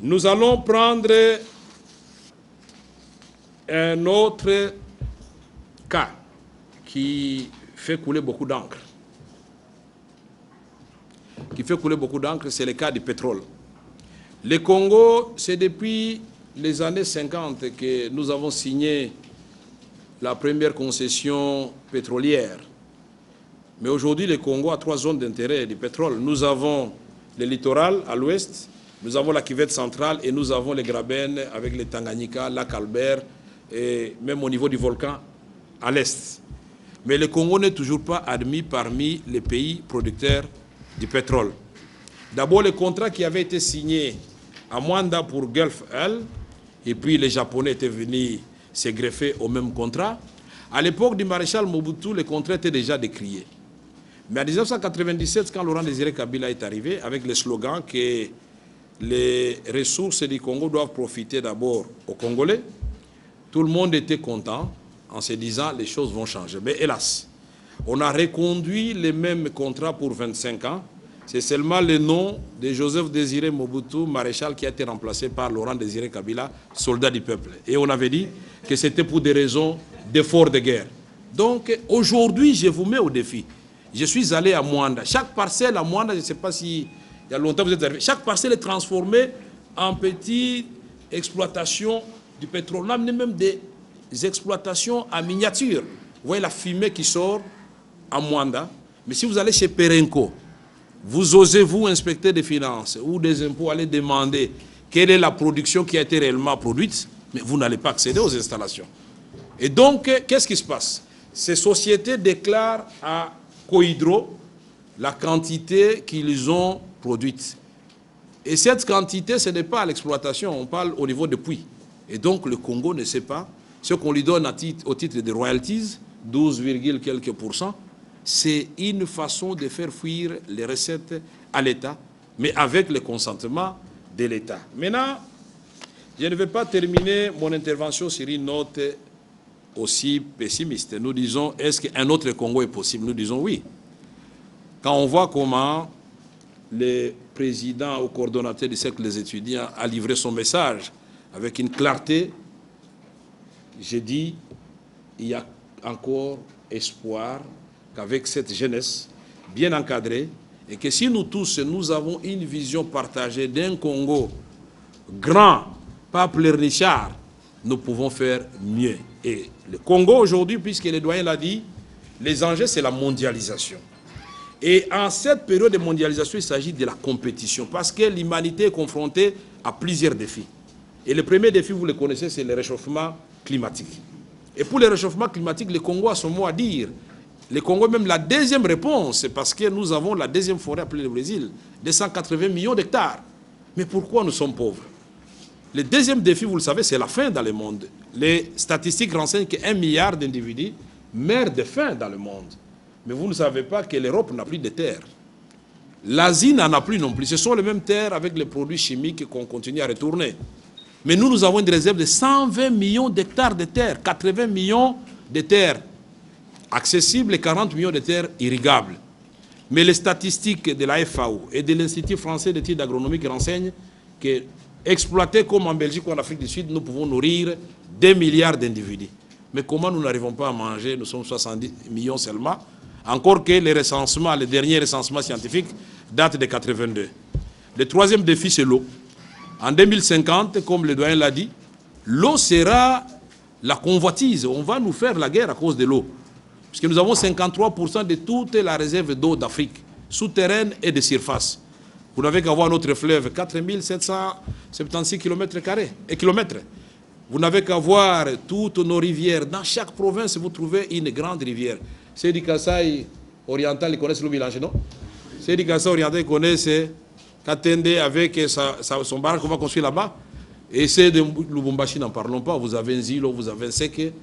Nous allons prendre un autre cas qui fait couler beaucoup d'encre. C'est le cas du pétrole. Le Congo, c'est depuis les années 50 que nous avons signé la première concession pétrolière. Mais aujourd'hui, le Congo a 3 zones d'intérêt du pétrole. Nous avons le littoral à l'ouest, nous avons la cuvette centrale et nous avons les Graben avec les Tanganyika, lac Albert et même au niveau du volcan à l'est. Mais le Congo n'est toujours pas admis parmi les pays producteurs du pétrole. D'abord, le contrat qui avait été signé à Mwanda pour Gulf L, et puis les Japonais étaient venus se greffer au même contrat. À l'époque du maréchal Mobutu, le contrat était déjà décrié. Mais en 1997, quand Laurent Désiré Kabila est arrivé, avec le slogan que les ressources du Congo doivent profiter d'abord aux Congolais, tout le monde était content en se disant les choses vont changer. Mais hélas, on a reconduit les mêmes contrats pour 25 ans. C'est seulement le nom de Joseph Désiré Mobutu, maréchal, qui a été remplacé par Laurent Désiré Kabila, soldat du peuple. Et on avait dit que c'était pour des raisons d'effort de guerre. Donc aujourd'hui, je vous mets au défi. Je suis allé à Mwanda. Chaque parcelle à Mwanda, je ne sais pas si il y a longtemps vous êtes arrivé, chaque parcelle est transformée en petite exploitation du pétrole. On a amené même des exploitations à miniature. Vous voyez la fumée qui sort à Mwanda. Mais si vous allez chez Perenco, vous osez, vous, inspecteur des finances ou des impôts, aller demander quelle est la production qui a été réellement produite, mais vous n'allez pas accéder aux installations. Et donc, qu'est-ce qui se passe? Ces sociétés déclarent à Cohydro la quantité qu'ils ont produite. Et cette quantité, ce n'est pas à l'exploitation, on parle au niveau de puits. Et donc, le Congo ne sait pas ce qu'on lui donne au titre des royalties, 12, quelques %. C'est une façon de faire fuir les recettes à l'État, mais avec le consentement de l'État. Maintenant, je ne vais pas terminer mon intervention sur une note aussi pessimiste. Nous disons, est-ce qu'un autre Congo est possible? Nous disons oui. Quand on voit comment le président ou coordonnateur du cercle des étudiants a livré son message avec une clarté, j'ai dit, il y a encore espoir qu'avec cette jeunesse bien encadrée, et que si nous tous, nous avons une vision partagée d'un Congo grand, pas pleurnichard, nous pouvons faire mieux. Et le Congo aujourd'hui, puisque le doyen l'a dit, les enjeux, c'est la mondialisation. Et en cette période de mondialisation, il s'agit de la compétition, parce que l'humanité est confrontée à plusieurs défis. Et le premier défi, vous le connaissez, c'est le réchauffement climatique. Et pour le réchauffement climatique, le Congo a son mot à dire. Le Congo, même la deuxième réponse, c'est parce que nous avons la deuxième forêt appelée le Brésil, 280 millions d'hectares. Mais pourquoi nous sommes pauvres? Le deuxième défi, vous le savez, c'est la faim dans le monde. Les statistiques renseignent qu'1 milliard d'individus meurent de faim dans le monde. Mais vous ne savez pas que l'Europe n'a plus de terre. L'Asie n'en a plus non plus. Ce sont les mêmes terres avec les produits chimiques qu'on continue à retourner. Mais nous avons une réserve de 120 millions d'hectares de terre, 80 millions de terres accessibles et 40 millions de terres irrigables. Mais les statistiques de la FAO et de l'Institut français d'études agronomiques renseignent que, exploités comme en Belgique ou en Afrique du Sud, nous pouvons nourrir 2 milliards d'individus. Mais comment nous n'arrivons pas à manger? Nous sommes 70 millions seulement. Encore que les recensements, les derniers recensements scientifiques date de 82. Le troisième défi, c'est l'eau. En 2050, comme le doyen l'a dit, l'eau sera la convoitise. On va nous faire la guerre à cause de l'eau. Puisque nous avons 53% de toute la réserve d'eau d'Afrique, souterraine et de surface. Vous n'avez qu'à voir notre fleuve, 4776 km². Vous n'avez qu'à voir toutes nos rivières. Dans chaque province, vous trouvez une grande rivière. C'est du Kasaï oriental, ils connaissent le village, non? C'est du Kasaï oriental, ils connaissent Katende avec son barrage qu'on va construire là-bas. Et c'est de Lubumbashi, n'en parlons pas. Vous avez Nzilo, vous avez Seke.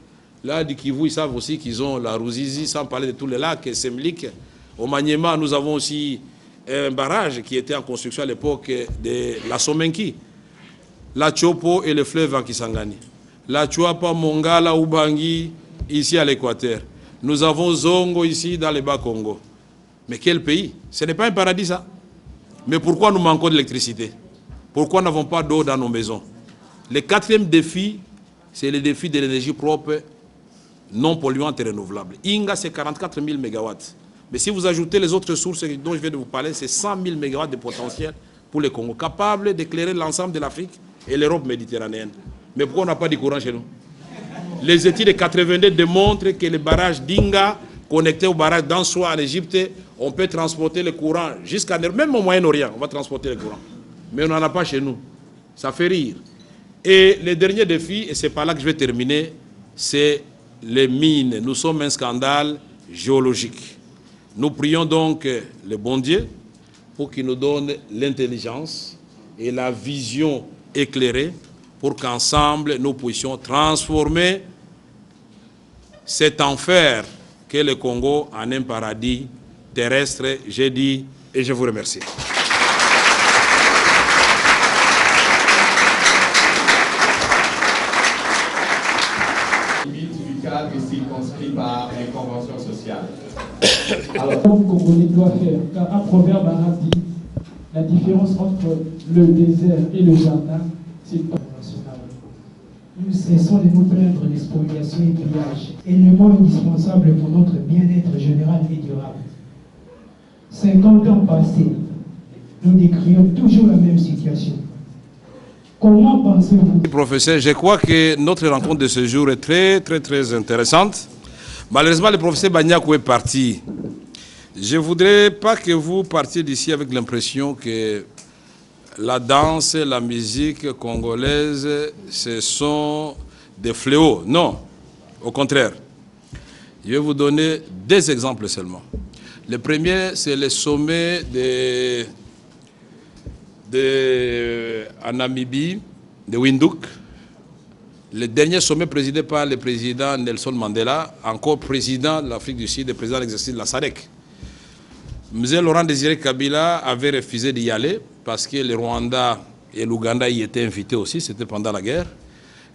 Là, du Kivu, ils savent aussi qu'ils ont la Ruzizi, sans parler de tous les lacs, Semlik. Au Maniema, nous avons aussi un barrage qui était en construction à l'époque de la Somenki. La Chopo et le fleuve en Kisangani. La Chuapa, Mongala, Ubangi, ici à l'Équateur. Nous avons Zongo ici dans le Bas-Congo. Mais quel pays? Ce n'est pas un paradis, ça. Mais pourquoi nous manquons d'électricité? Pourquoi nous n'avons pas d'eau dans nos maisons? Le quatrième défi, c'est le défi de l'énergie propre, non polluante et renouvelable. Inga, c'est 44 000 MW. Mais si vous ajoutez les autres sources dont je viens de vous parler, c'est 100 000 MW de potentiel pour le Congo, capable d'éclairer l'ensemble de l'Afrique et l'Europe méditerranéenne. Mais pourquoi on n'a pas de courant chez nous? Les études de 82 démontrent que le barrage d'Inga, connecté au barrage d'Ansoua en Égypte, on peut transporter le courant jusqu'à... Même au Moyen-Orient, on va transporter le courant. Mais on n'en a pas chez nous. Ça fait rire. Et le dernier défi, et c'est par là que je vais terminer, c'est les mines. Nous sommes un scandale géologique. Nous prions donc le bon Dieu pour qu'il nous donne l'intelligence et la vision éclairée pour qu'ensemble nous puissions transformer cet enfer qu'est le Congo en un paradis terrestre. J'ai dit et je vous remercie. Du cadre est circonscrit par les conventions sociales. Alors, le Congolais doit faire, car un proverbe arabe dit la différence entre le désert et le jardin, c'est international. Nous cessons de nous plaindre des spoliations et pillages, éléments indispensables pour notre bien-être général et durable. 50 ans passés, nous décrions toujours la même situation. Comment pensez-vous? Professeur, je crois que notre rencontre de ce jour est très intéressante. Malheureusement, le professeur Bagnakou est parti. Je ne voudrais pas que vous partiez d'ici avec l'impression que la danse, la musique congolaise, ce sont des fléaux. Non, au contraire. Je vais vous donner deux exemples seulement. Le premier, c'est le sommet en Namibie, de Windhoek. Le dernier sommet présidé par le président Nelson Mandela, encore président de l'Afrique du Sud et président de l'exercice de la SADC. M. Laurent Désiré Kabila avait refusé d'y aller parce que le Rwanda et l'Ouganda y étaient invités aussi, c'était pendant la guerre.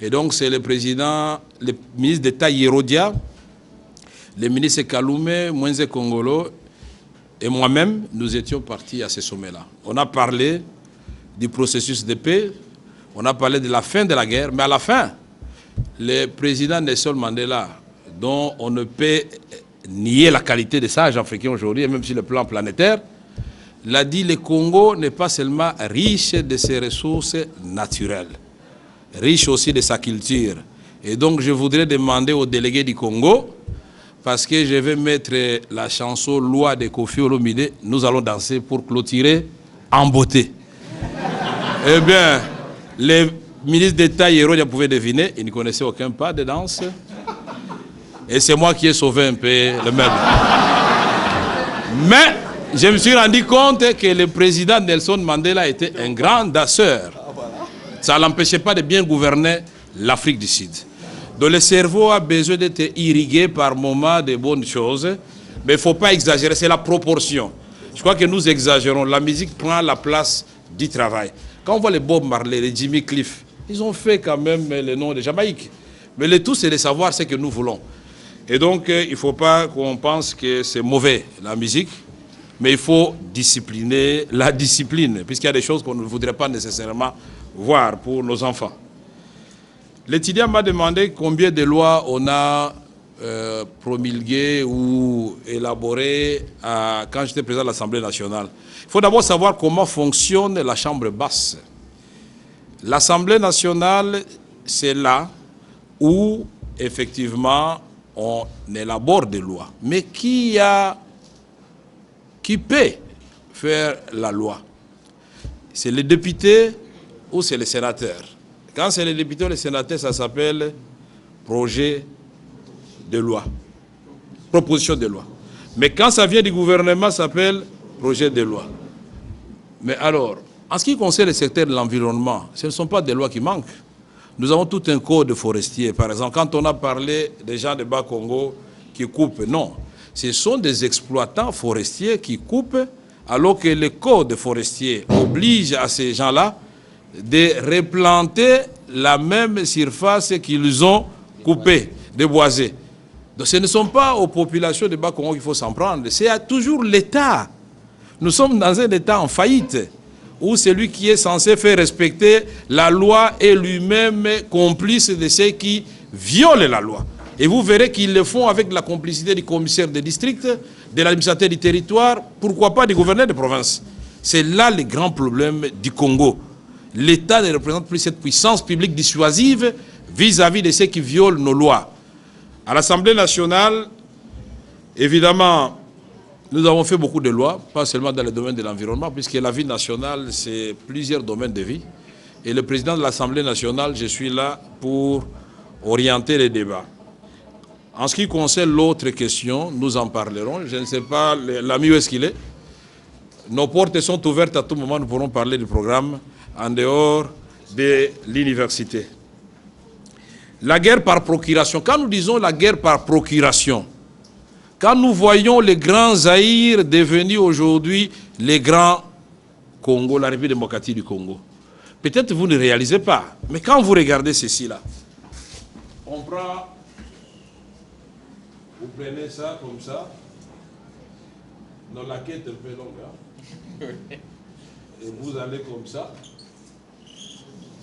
Et donc c'est le président, le ministre d'État Yerodia, le ministre Kalume, Mwenze Kongolo et moi-même, nous étions partis à ce sommet-là. On a parlé du processus de paix, on a parlé de la fin de la guerre, mais à la fin, le président Nelson Mandela, dont on ne peut nier la qualité des sages africains aujourd'hui, même sur le plan planétaire, l'a dit, le Congo n'est pas seulement riche de ses ressources naturelles, riche aussi de sa culture. Et donc je voudrais demander aux délégués du Congo, parce que je vais mettre la chanson Loi de Kofi Olomide, nous allons danser pour clôturer en beauté. Eh bien, les ministres d'État Yerodia pouvaient deviner, ils ne connaissaient aucun pas de danse. Et c'est moi qui ai sauvé un peu le meuble. Mais je me suis rendu compte que le président Nelson Mandela était un grand danseur. Ça ne l'empêchait pas de bien gouverner l'Afrique du Sud. Donc le cerveau a besoin d'être irrigué par moments de bonnes choses, mais il ne faut pas exagérer, c'est la proportion. Je crois que nous exagérons. La musique prend la place du travail. Quand on voit les Bob Marley, les Jimmy Cliff, ils ont fait quand même le nom de Jamaïque. Mais le tout, c'est de savoir ce que nous voulons. Et donc, il ne faut pas qu'on pense que c'est mauvais, la musique, mais il faut discipliner la discipline, puisqu'il y a des choses qu'on ne voudrait pas nécessairement voir pour nos enfants. L'étudiant m'a demandé combien de lois on a promulgué ou élaboré quand j'étais président de l'Assemblée nationale. Il faut d'abord savoir comment fonctionne la Chambre basse. L'Assemblée nationale, c'est là où, effectivement, on élabore des lois. Mais qui peut faire la loi? C'est les députés ou c'est les sénateurs? Quand c'est les députés ou les sénateurs, ça s'appelle projet de loi, proposition de loi. Mais quand ça vient du gouvernement, ça s'appelle projet de loi. Mais alors, en ce qui concerne le secteur de l'environnement, ce ne sont pas des lois qui manquent. Nous avons tout un code forestier. Par exemple, quand on a parlé des gens de Bas-Congo qui coupent, non. Ce sont des exploitants forestiers qui coupent, alors que le code forestier oblige à ces gens-là de replanter la même surface qu'ils ont coupée, déboisée. Donc ce ne sont pas aux populations de Bas-Congo qu'il faut s'en prendre, c'est toujours l'État. Nous sommes dans un État en faillite, où celui qui est censé faire respecter la loi est lui-même complice de ceux qui violent la loi. Et vous verrez qu'ils le font avec la complicité du commissaire de district, de l'administrateur du territoire, pourquoi pas du gouverneur de province. C'est là le grand problème du Congo. L'État ne représente plus cette puissance publique dissuasive vis-à-vis de ceux qui violent nos lois. À l'Assemblée nationale, évidemment, nous avons fait beaucoup de lois, pas seulement dans le domaine de l'environnement, puisque la vie nationale, c'est plusieurs domaines de vie. Et le président de l'Assemblée nationale, je suis là pour orienter les débats. En ce qui concerne l'autre question, nous en parlerons. Je ne sais pas, l'ami où est-ce qu'il est? Nos portes sont ouvertes à tout moment, nous pourrons parler du programme en dehors de l'université. La guerre par procuration. Quand nous disons la guerre par procuration, quand nous voyons les grands Zaïre devenus aujourd'hui les grands Congo, la République démocratique du Congo, peut-être vous ne réalisez pas, mais quand vous regardez ceci-là, on prend, vous prenez ça comme ça, dans la quête un peu longue, hein? Et vous allez comme ça,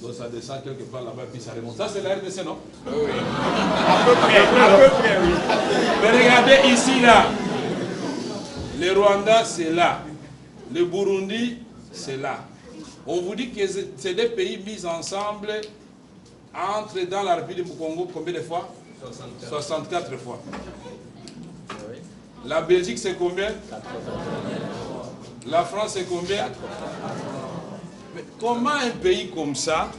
donc ça descend quelque part là-bas, puis ça remonte. Ça, c'est la RDC, non? Oui. À peu près, oui. Mais regardez ici, là. Le Rwanda, c'est là. Le Burundi, c'est là. On vous dit que c'est des pays mis ensemble, entrent dans la République du Congo combien de fois? 64 fois. La Belgique, c'est combien? La France, c'est combien? Mais comment un pays comme ça,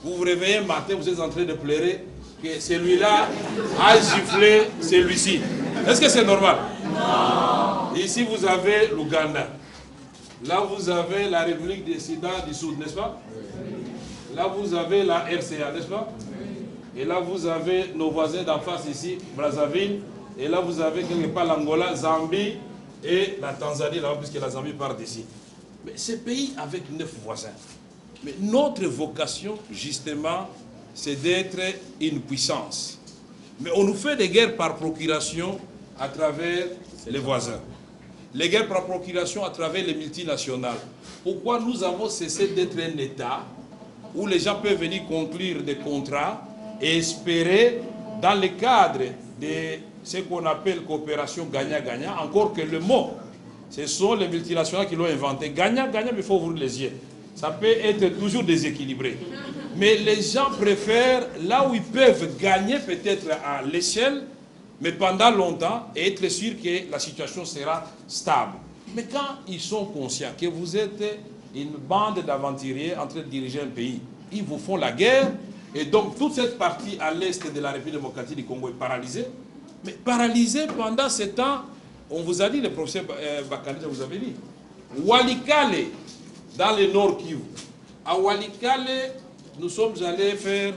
vous vous réveillez un matin, vous êtes en train de pleurer que celui-là a giflé celui-ci? Est-ce que c'est normal? Non. Ici, vous avez l'Ouganda. Là, vous avez la République des Soudan du Sud, n'est-ce pas? Là, vous avez la RCA, n'est-ce pas? Et là, vous avez nos voisins d'en face ici, Brazzaville. Et là, vous avez quelque part l'Angola, Zambie et la Tanzanie, là-bas, puisque la Zambie part d'ici. Mais ces pays avec 9 voisins. Mais notre vocation, justement, c'est d'être une puissance. Mais on nous fait des guerres par procuration à travers les voisins. Les guerres par procuration à travers les multinationales. Pourquoi nous avons cessé d'être un État où les gens peuvent venir conclure des contrats et espérer, dans le cadre de ce qu'on appelle coopération gagnant-gagnant, encore que le mot, ce sont les multinationales qui l'ont inventé. Gagnant-gagnant, mais il faut ouvrir les yeux. Ça peut être toujours déséquilibré. Mais les gens préfèrent là où ils peuvent gagner peut-être à l'échelle, mais pendant longtemps, et être sûr que la situation sera stable. Mais quand ils sont conscients que vous êtes une bande d'aventuriers en train de diriger un pays, ils vous font la guerre, et donc toute cette partie à l'est de la République démocratique du Congo est paralysée. Mais paralysée pendant ce temps, on vous a dit, le professeur Bakali, vous avez dit, Walikale, dans le Nord Kivu. À Walikale, nous sommes allés faire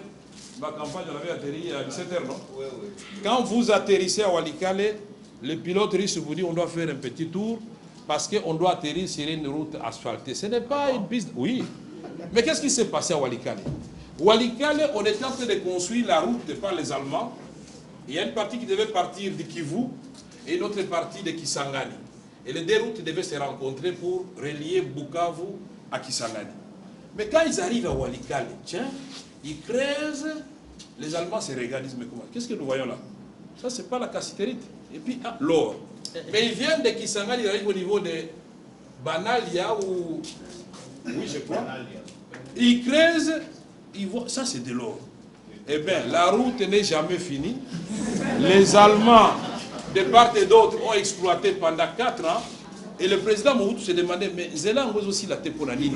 ma campagne, on avait atterri à 17h, non? Oui, oui. Quand vous atterrissez à Walikale, le pilote russe vous dit on doit faire un petit tour parce qu'on doit atterrir sur une route asphaltée. Ce n'est pas une piste. Oui. Mais qu'est-ce qui s'est passé à Walikale? Walikale, on était en train de construire la route par les Allemands. Il y a une partie qui devait partir de Kivu et une autre partie de Kisangani. Et les deux routes devaient se rencontrer pour relier Bukavu à Kisangani. Mais quand ils arrivent à Walikale, tiens, ils creusent, les Allemands se regardent, disent, mais comment? Qu'est-ce que nous voyons là? Ça, c'est pas la cassiterite. Et puis, l'or. Mais ils viennent de Kisangani au niveau de Banalia ou... Oui, je crois. Ils creusent, ils voient... Ça, c'est de l'or. Eh bien, la route n'est jamais finie. Les Allemands, de part et d'autre, ont exploité pendant 4 ans. Et le président Mobutu se demandait, mais Zélan aussi la Teponanini.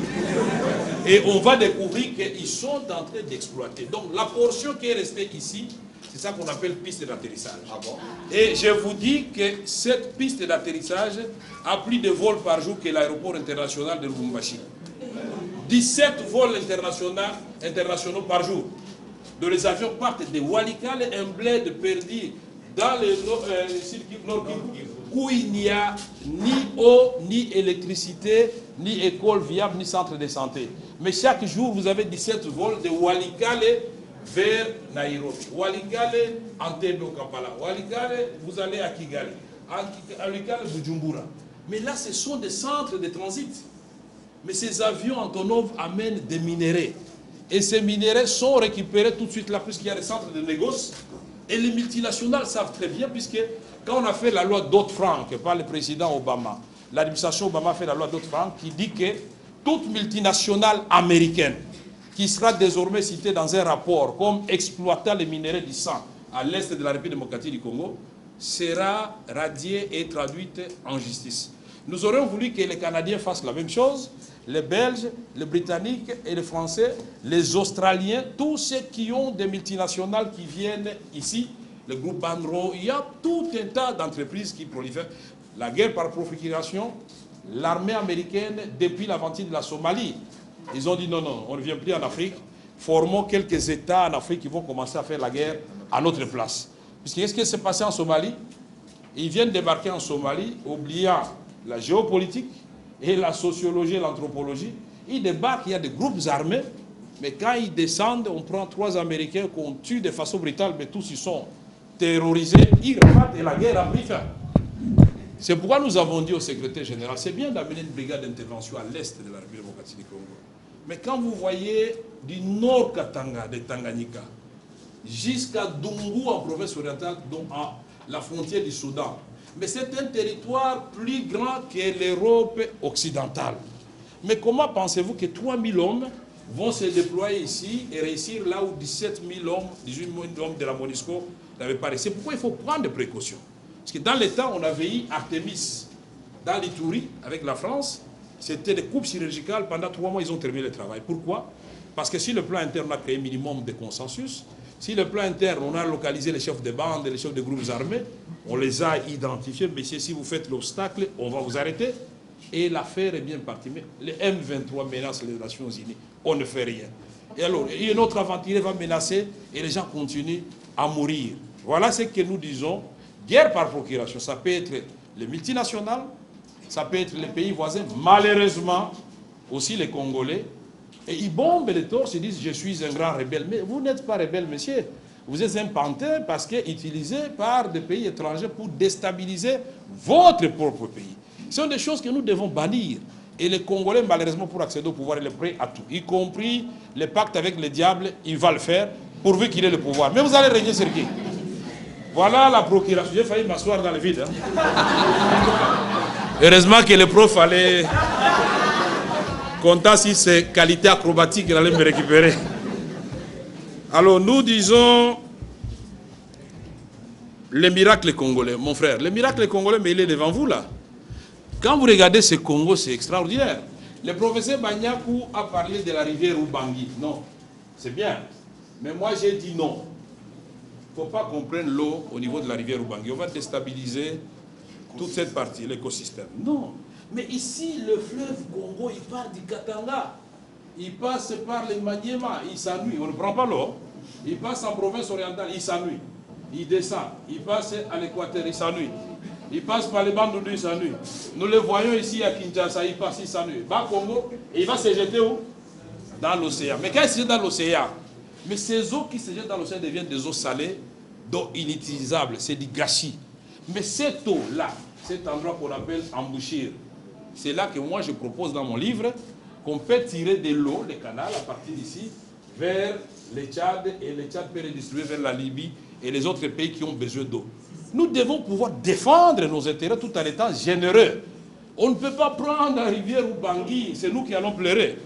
Et on va découvrir qu'ils sont en train d'exploiter. Donc la portion qui est restée ici, c'est ça qu'on appelle piste d'atterrissage. Ah bon? Et je vous dis que cette piste d'atterrissage a plus de vols par jour que l'aéroport international de Lubumbashi. 17 vols internationaux par jour. Donc les avions partent de Walikale, un bled perdu dans le circuit nord Kivu, où il n'y a ni eau, ni électricité, ni école viable, ni centre de santé. Mais chaque jour, vous avez 17 vols de Walikale vers Nairobi. Walikale, Entebbe au Kampala. Walikale, vous allez à Kigali. Walikale, Bujumbura. Mais là, ce sont des centres de transit. Mais ces avions Antonov amènent des minéraux. Et ces minéraux sont récupérés tout de suite là, puisqu'il y a des centres de négoce. Et les multinationales savent très bien, puisque quand on a fait la loi Dodd-Frank par le président Obama, l'administration Obama a fait la loi Dodd-Frank qui dit que toute multinationale américaine qui sera désormais citée dans un rapport comme exploitant les minéraux du sang à l'est de la République démocratique du Congo sera radiée et traduite en justice. Nous aurions voulu que les Canadiens fassent la même chose, les Belges, les Britanniques et les Français, les Australiens, tous ceux qui ont des multinationales qui viennent ici, le groupe Andro, il y a tout un tas d'entreprises qui prolifèrent. La guerre par procuration, l'armée américaine, depuis l'aventure de la Somalie, ils ont dit non, non, on ne vient plus en Afrique, formons quelques États en Afrique qui vont commencer à faire la guerre à notre place. Puisque qu'est-ce qui s'est passé en Somalie? Ils viennent débarquer en Somalie, oubliant la géopolitique et la sociologie et l'anthropologie. Ils débarquent, il y a des groupes armés, mais quand ils descendent, on prend 3 Américains qu'on tue de façon brutale, mais tous ils sont terrorisés, ils repartent et la guerre a pris fin. C'est pourquoi nous avons dit au secrétaire général, c'est bien d'amener une brigade d'intervention à l'est de la République démocratique du Congo. Mais quand vous voyez du nord Katanga, de Tanganyika, jusqu'à Dungu en province orientale, donc à la frontière du Soudan, mais c'est un territoire plus grand que l'Europe occidentale. Mais comment pensez-vous que 3000 hommes vont se déployer ici et réussir là où 17 000 hommes, 18 000 hommes de la MONUSCO n'avaient pas réussi? C'est pourquoi il faut prendre des précautions. Parce que dans les temps, on avait eu Artemis dans l'Ituri avec la France. C'était des coupes chirurgicales. Pendant 3 mois, ils ont terminé le travail. Pourquoi? Parce que si le plan interne a créé un minimum de consensus, si le plan interne, on a localisé les chefs de bande et les chefs de groupes armés, on les a identifiés, messieurs, si vous faites l'obstacle, on va vous arrêter. Et l'affaire est bien partie. Mais les M23 menacent les Nations Unies. On ne fait rien. Et alors, un autre aventurier va menacer et les gens continuent à mourir. Voilà ce que nous disons. Guerre par procuration, ça peut être les multinationales, ça peut être les pays voisins, malheureusement, aussi les Congolais. Et ils bombent les torses, ils disent « je suis un grand rebelle ». Mais vous n'êtes pas rebelle, monsieur. Vous êtes un pantin parce que utilisé par des pays étrangers pour déstabiliser votre propre pays. Ce sont des choses que nous devons bannir. Et les Congolais, malheureusement, pour accéder au pouvoir, ils sont prêts à tout. Y compris les pactes avec le diable, il va le faire, pourvu qu'il ait le pouvoir. Mais vous allez régner sur qui? Voilà la procuration. J'ai failli m'asseoir dans le vide. Hein. Heureusement que le prof allait... Comptant si ses qualités acrobatiques, il allait me récupérer. Alors, nous disons le miracle congolais, mon frère. Le miracle congolais, mais il est devant vous, là. Quand vous regardez ce Congo, c'est extraordinaire. Le professeur Banyakou a parlé de la rivière Ubangi. Non, c'est bien. Mais moi, j'ai dit non. Il ne faut pas qu'on prenne l'eau au niveau de la rivière Ubangi. On va déstabiliser toute cette partie, l'écosystème. Non. Mais ici, le fleuve Congo, il part du Katanga. Il passe par les Maniema, il s'ennuie. On ne prend pas l'eau. Il passe en province orientale, il s'ennuie. Il descend. Il passe à l'équateur, il s'ennuie. Il passe par les bandes il s'ennuie. Nous le voyons ici à Kinshasa, il passe, il s'ennuie. Bas Congo, et il va se jeter où? Dans l'océan. Mais quand il se jette dans l'océan, mais ces eaux qui se jettent dans l'océan deviennent des eaux salées, d'eau inutilisable, c'est du gâchis. Mais cette eau-là, cet endroit qu'on appelle embouchure, c'est là que moi je propose dans mon livre qu'on peut tirer de l'eau, les canals, à partir d'ici, vers le Tchad et le Tchad peut redistribuer vers la Libye et les autres pays qui ont besoin d'eau. Nous devons pouvoir défendre nos intérêts tout en étant généreux. On ne peut pas prendre la rivière ou Bangui, c'est nous qui allons pleurer.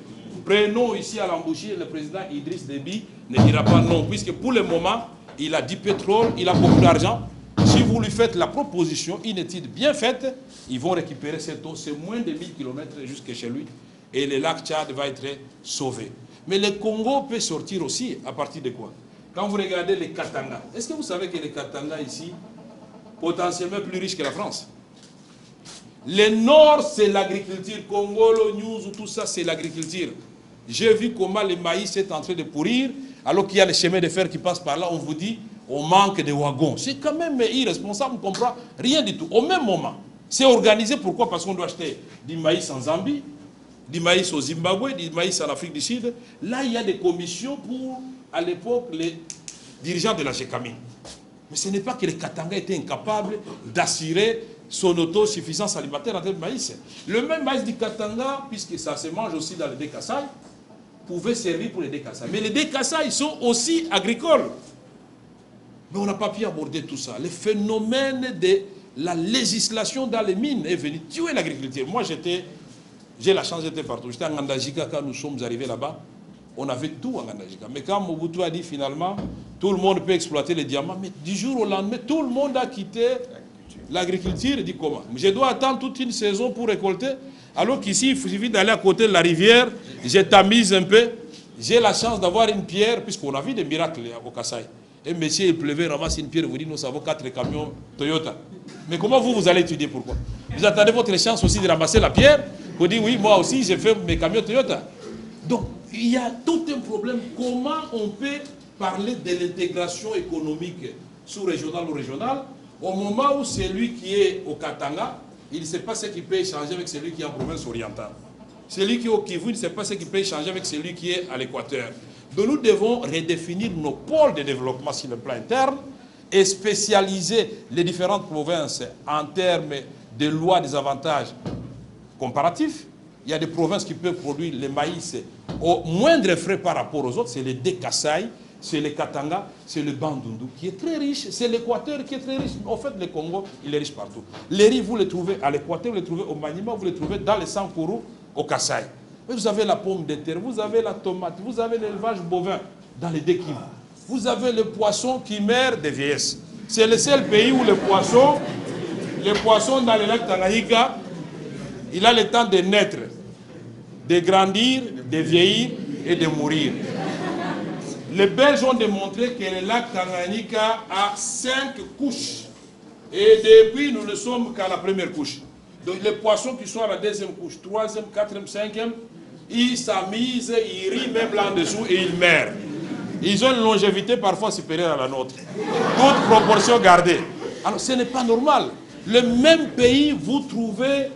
Prenons ici à l'embouchure, le président Idriss Déby ne dira pas non, puisque pour le moment, il a du pétrole, il a beaucoup d'argent. Si vous lui faites la proposition, une étude bien faite, ils vont récupérer cette eau, c'est moins de 1000 km jusqu'à chez lui, et le lac Tchad va être sauvé. Mais le Congo peut sortir aussi à partir de quoi? Quand vous regardez les Katanga, est-ce que vous savez que les Katanga ici, potentiellement plus riches que la France? Le nord, c'est l'agriculture. Congo, le News, tout ça, c'est l'agriculture. J'ai vu comment le maïs est en train de pourrir, alors qu'il y a les chemins de fer qui passent par là, on vous dit, on manque de wagons. C'est quand même irresponsable, on ne comprend rien du tout. Au même moment, c'est organisé, pourquoi? Parce qu'on doit acheter du maïs en Zambie, du maïs au Zimbabwe, du maïs en Afrique du Sud. Là, il y a des commissions pour, à l'époque, les dirigeants de la GECAMI. Mais ce n'est pas que les Katanga étaient incapables d'assurer son autosuffisance alimentaire en termes de maïs. Le même maïs du Katanga, puisque ça se mange aussi dans les Dékassai, pouvait servir pour les Dékassai. Mais les Dékassai sont aussi agricoles. Mais on n'a pas pu aborder tout ça. Le phénomène de la législation dans les mines est venu tuer l'agriculture. Moi, j'ai la chance d'être partout. J'étais en Ngandajika quand nous sommes arrivés là-bas. On avait tout en Ngandajika. Mais quand Mobutu a dit finalement, tout le monde peut exploiter les diamants, mais du jour au lendemain, tout le monde a quitté l'agriculture. Il dit comment? Je dois attendre toute une saison pour récolter. Alors qu'ici, il suffit d'aller à côté de la rivière, je tamise un peu, j'ai la chance d'avoir une pierre, puisqu'on a vu des miracles au Kassai. Un monsieur, il pleuvait, ramasse une pierre, vous dit, nous avons 4 camions Toyota. Mais comment vous allez étudier, pourquoi? Vous attendez votre chance aussi de ramasser la pierre, vous dites, oui, moi aussi, j'ai fait mes camions Toyota. Donc, il y a tout un problème. Comment on peut parler de l'intégration économique sous-régionale ou régionale au moment où celui qui est au Katanga, il ne sait pas ce qu'il peut échanger avec celui qui est en province orientale. Celui qui est au Kivu, il ne sait pas ce qu'il peut échanger avec celui qui est à l'équateur. Donc nous devons redéfinir nos pôles de développement sur le plan interne et spécialiser les différentes provinces en termes de lois des avantages comparatifs. Il y a des provinces qui peuvent produire le maïs au moindre frais par rapport aux autres. C'est les Dékassai, c'est le Katanga, c'est le Bandundu qui est très riche. C'est l'Équateur qui est très riche. En fait, le Congo, il est riche partout. Les riz, vous les trouvez à l'Équateur, vous les trouvez au Maniema, vous les trouvez dans les Sankourou, au Kassai. Vous avez la pomme de terre, vous avez la tomate, vous avez l'élevage bovin dans les Dékivu. Vous avez le poisson qui meurt de vieillesse. C'est le seul pays où le poisson dans le lac Tanganyika, il a le temps de naître, de grandir, de vieillir et de mourir. Les Belges ont démontré que le lac Tanganyika a 5 couches. Et depuis, nous ne sommes qu'à la première couche. Donc les poissons qui sont à la deuxième couche, 3e, 4e, 5e, ils s'amusent, ils rient même là en dessous et ils meurent. Ils ont une longévité parfois supérieure à la nôtre. Toute proportion gardée. Alors ce n'est pas normal. Le même pays, vous trouvez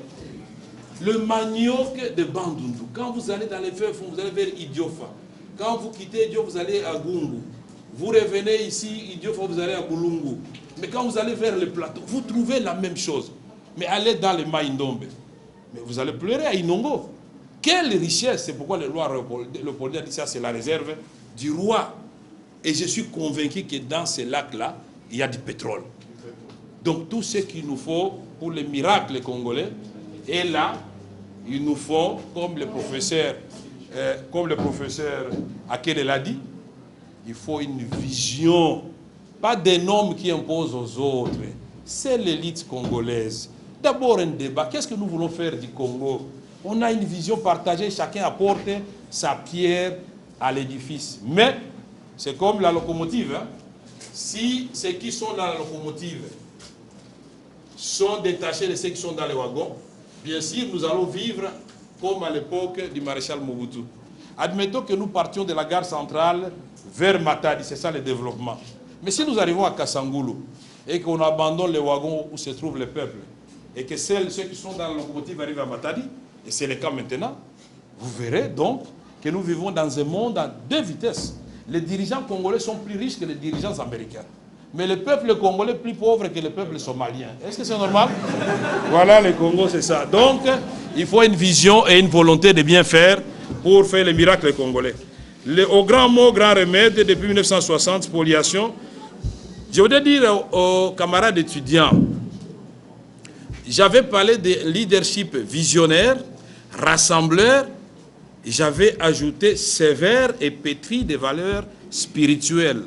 le manioc de Bandundu. Quand vous allez dans les feux, vous allez vers Idiofa. Quand vous quittez Idiofa, vous allez à Gungu. Vous revenez ici, Idiofa, vous allez à Bulungu. Mais quand vous allez vers le plateau, vous trouvez la même chose. Mais allez dans les Maïndombe. Mais vous allez pleurer à Inongo. Quelle richesse! C'est pourquoi le roi Léopold a dit ça, c'est la réserve du roi. Et je suis convaincu que dans ces lacs-là, il y a du pétrole. Donc tout ce qu'il nous faut pour les miracles congolais est là. Il nous faut, comme le professeur Akele l'a dit, il faut une vision, pas d'un homme qui impose aux autres. C'est l'élite congolaise. D'abord un débat. Qu'est-ce que nous voulons faire du Congo? On a une vision partagée, chacun apporte sa pierre à l'édifice. Mais c'est comme la locomotive. Hein? Si ceux qui sont dans la locomotive sont détachés de ceux qui sont dans les wagons, bien sûr, nous allons vivre comme à l'époque du maréchal Mobutu. Admettons que nous partions de la gare centrale vers Matadi, c'est ça le développement. Mais si nous arrivons à Kassangoulou et qu'on abandonne les wagons où se trouve le peuple, et que ceux qui sont dans la locomotive arrivent à Matadi, et c'est le cas maintenant, vous verrez donc que nous vivons dans un monde à 2 vitesses. Les dirigeants congolais sont plus riches que les dirigeants américains. Mais le peuple congolais est plus pauvre que le peuple somalien. Est-ce que c'est normal? Voilà, le Congo, c'est ça. Donc, il faut une vision et une volonté de bien faire pour faire les miracles congolais. Au grand mot, grand remède, depuis 1960, spoliation. Je voudrais dire aux camarades étudiants, j'avais parlé de leadership visionnaire, rassembleur, j'avais ajouté sévère et pétri des valeurs spirituelles.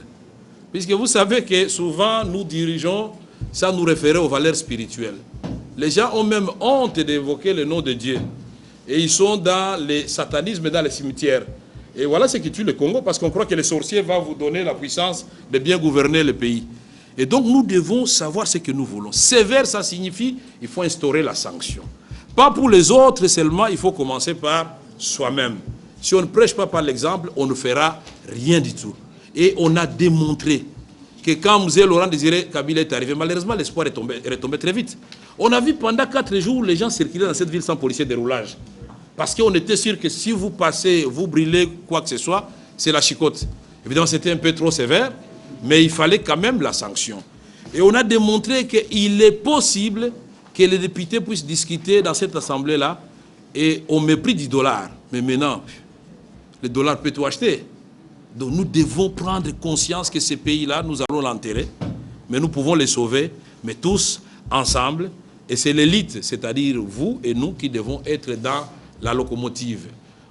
Puisque vous savez que souvent nous dirigeons sans nous référer aux valeurs spirituelles. Les gens ont même honte d'évoquer le nom de Dieu. Et ils sont dans le satanisme, dans les cimetières. Et voilà ce qui tue le Congo, parce qu'on croit que les sorciers vont vous donner la puissance de bien gouverner le pays. Et donc nous devons savoir ce que nous voulons. Sévère, ça signifie qu'il faut instaurer la sanction. Pas pour les autres seulement, il faut commencer par soi-même. Si on ne prêche pas par l'exemple, on ne fera rien du tout. Et on a démontré que quand M. Laurent Désiré Kabila est arrivé, malheureusement l'espoir est tombé très vite. On a vu pendant 4 jours les gens circuler dans cette ville sans policier de roulage. Parce qu'on était sûr que si vous passez, vous brûlez quoi que ce soit, c'est la chicote. Évidemment, c'était un peu trop sévère, mais il fallait quand même la sanction. Et on a démontré qu'il est possible que les députés puissent discuter dans cette assemblée-là et au mépris du dollar. Mais maintenant, le dollar peut tout acheter. Donc nous devons prendre conscience que ces pays-là, nous allons l'enterrer, mais nous pouvons les sauver, mais tous ensemble. Et c'est l'élite, c'est-à-dire vous et nous, qui devons être dans la locomotive.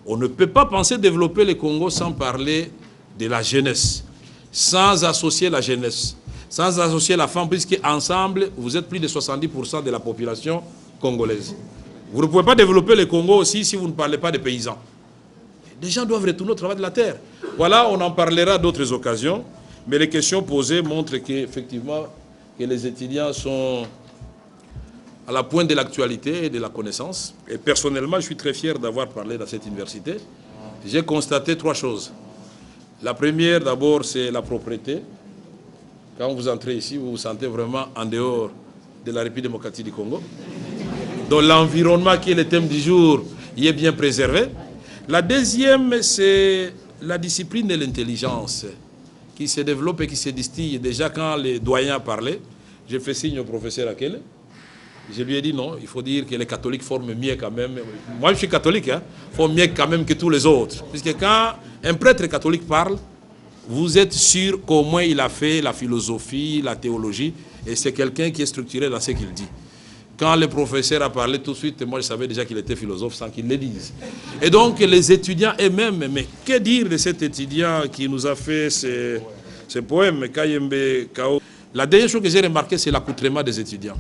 On ne peut pas penser développer le Congo sans parler de la jeunesse, sans associer la jeunesse, sans associer la femme, puisque ensemble, vous êtes plus de 70% de la population congolaise. Vous ne pouvez pas développer le Congo aussi si vous ne parlez pas des paysans. Les gens doivent retourner au travail de la terre. Voilà, on en parlera d'autres occasions, mais les questions posées montrent qu'effectivement, que les étudiants sont à la pointe de l'actualité et de la connaissance. Et personnellement, je suis très fier d'avoir parlé dans cette université. J'ai constaté 3 choses. La première, d'abord, c'est la propreté. Quand vous entrez ici, vous vous sentez vraiment en dehors de la République démocratique du Congo. Donc l'environnement qui est le thème du jour, y est bien préservé. La deuxième, c'est la discipline et l'intelligence qui se développe et qui se distille. Déjà, quand les doyens parlaient, j'ai fait signe au professeur Akele. Je lui ai dit non, il faut dire que les catholiques forment mieux quand même. Moi, je suis catholique, hein, forment mieux quand même que tous les autres. Puisque quand un prêtre catholique parle, vous êtes sûr qu'au moins il a fait la philosophie, la théologie, et c'est quelqu'un qui est structuré dans ce qu'il dit. Quand le professeur a parlé tout de suite, moi je savais déjà qu'il était philosophe sans qu'il le dise. Et donc les étudiants eux-mêmes, mais que dire de cet étudiant qui nous a fait ce poème, Kayembe Kao? La dernière chose que j'ai remarqué, c'est l'accoutrement des étudiants.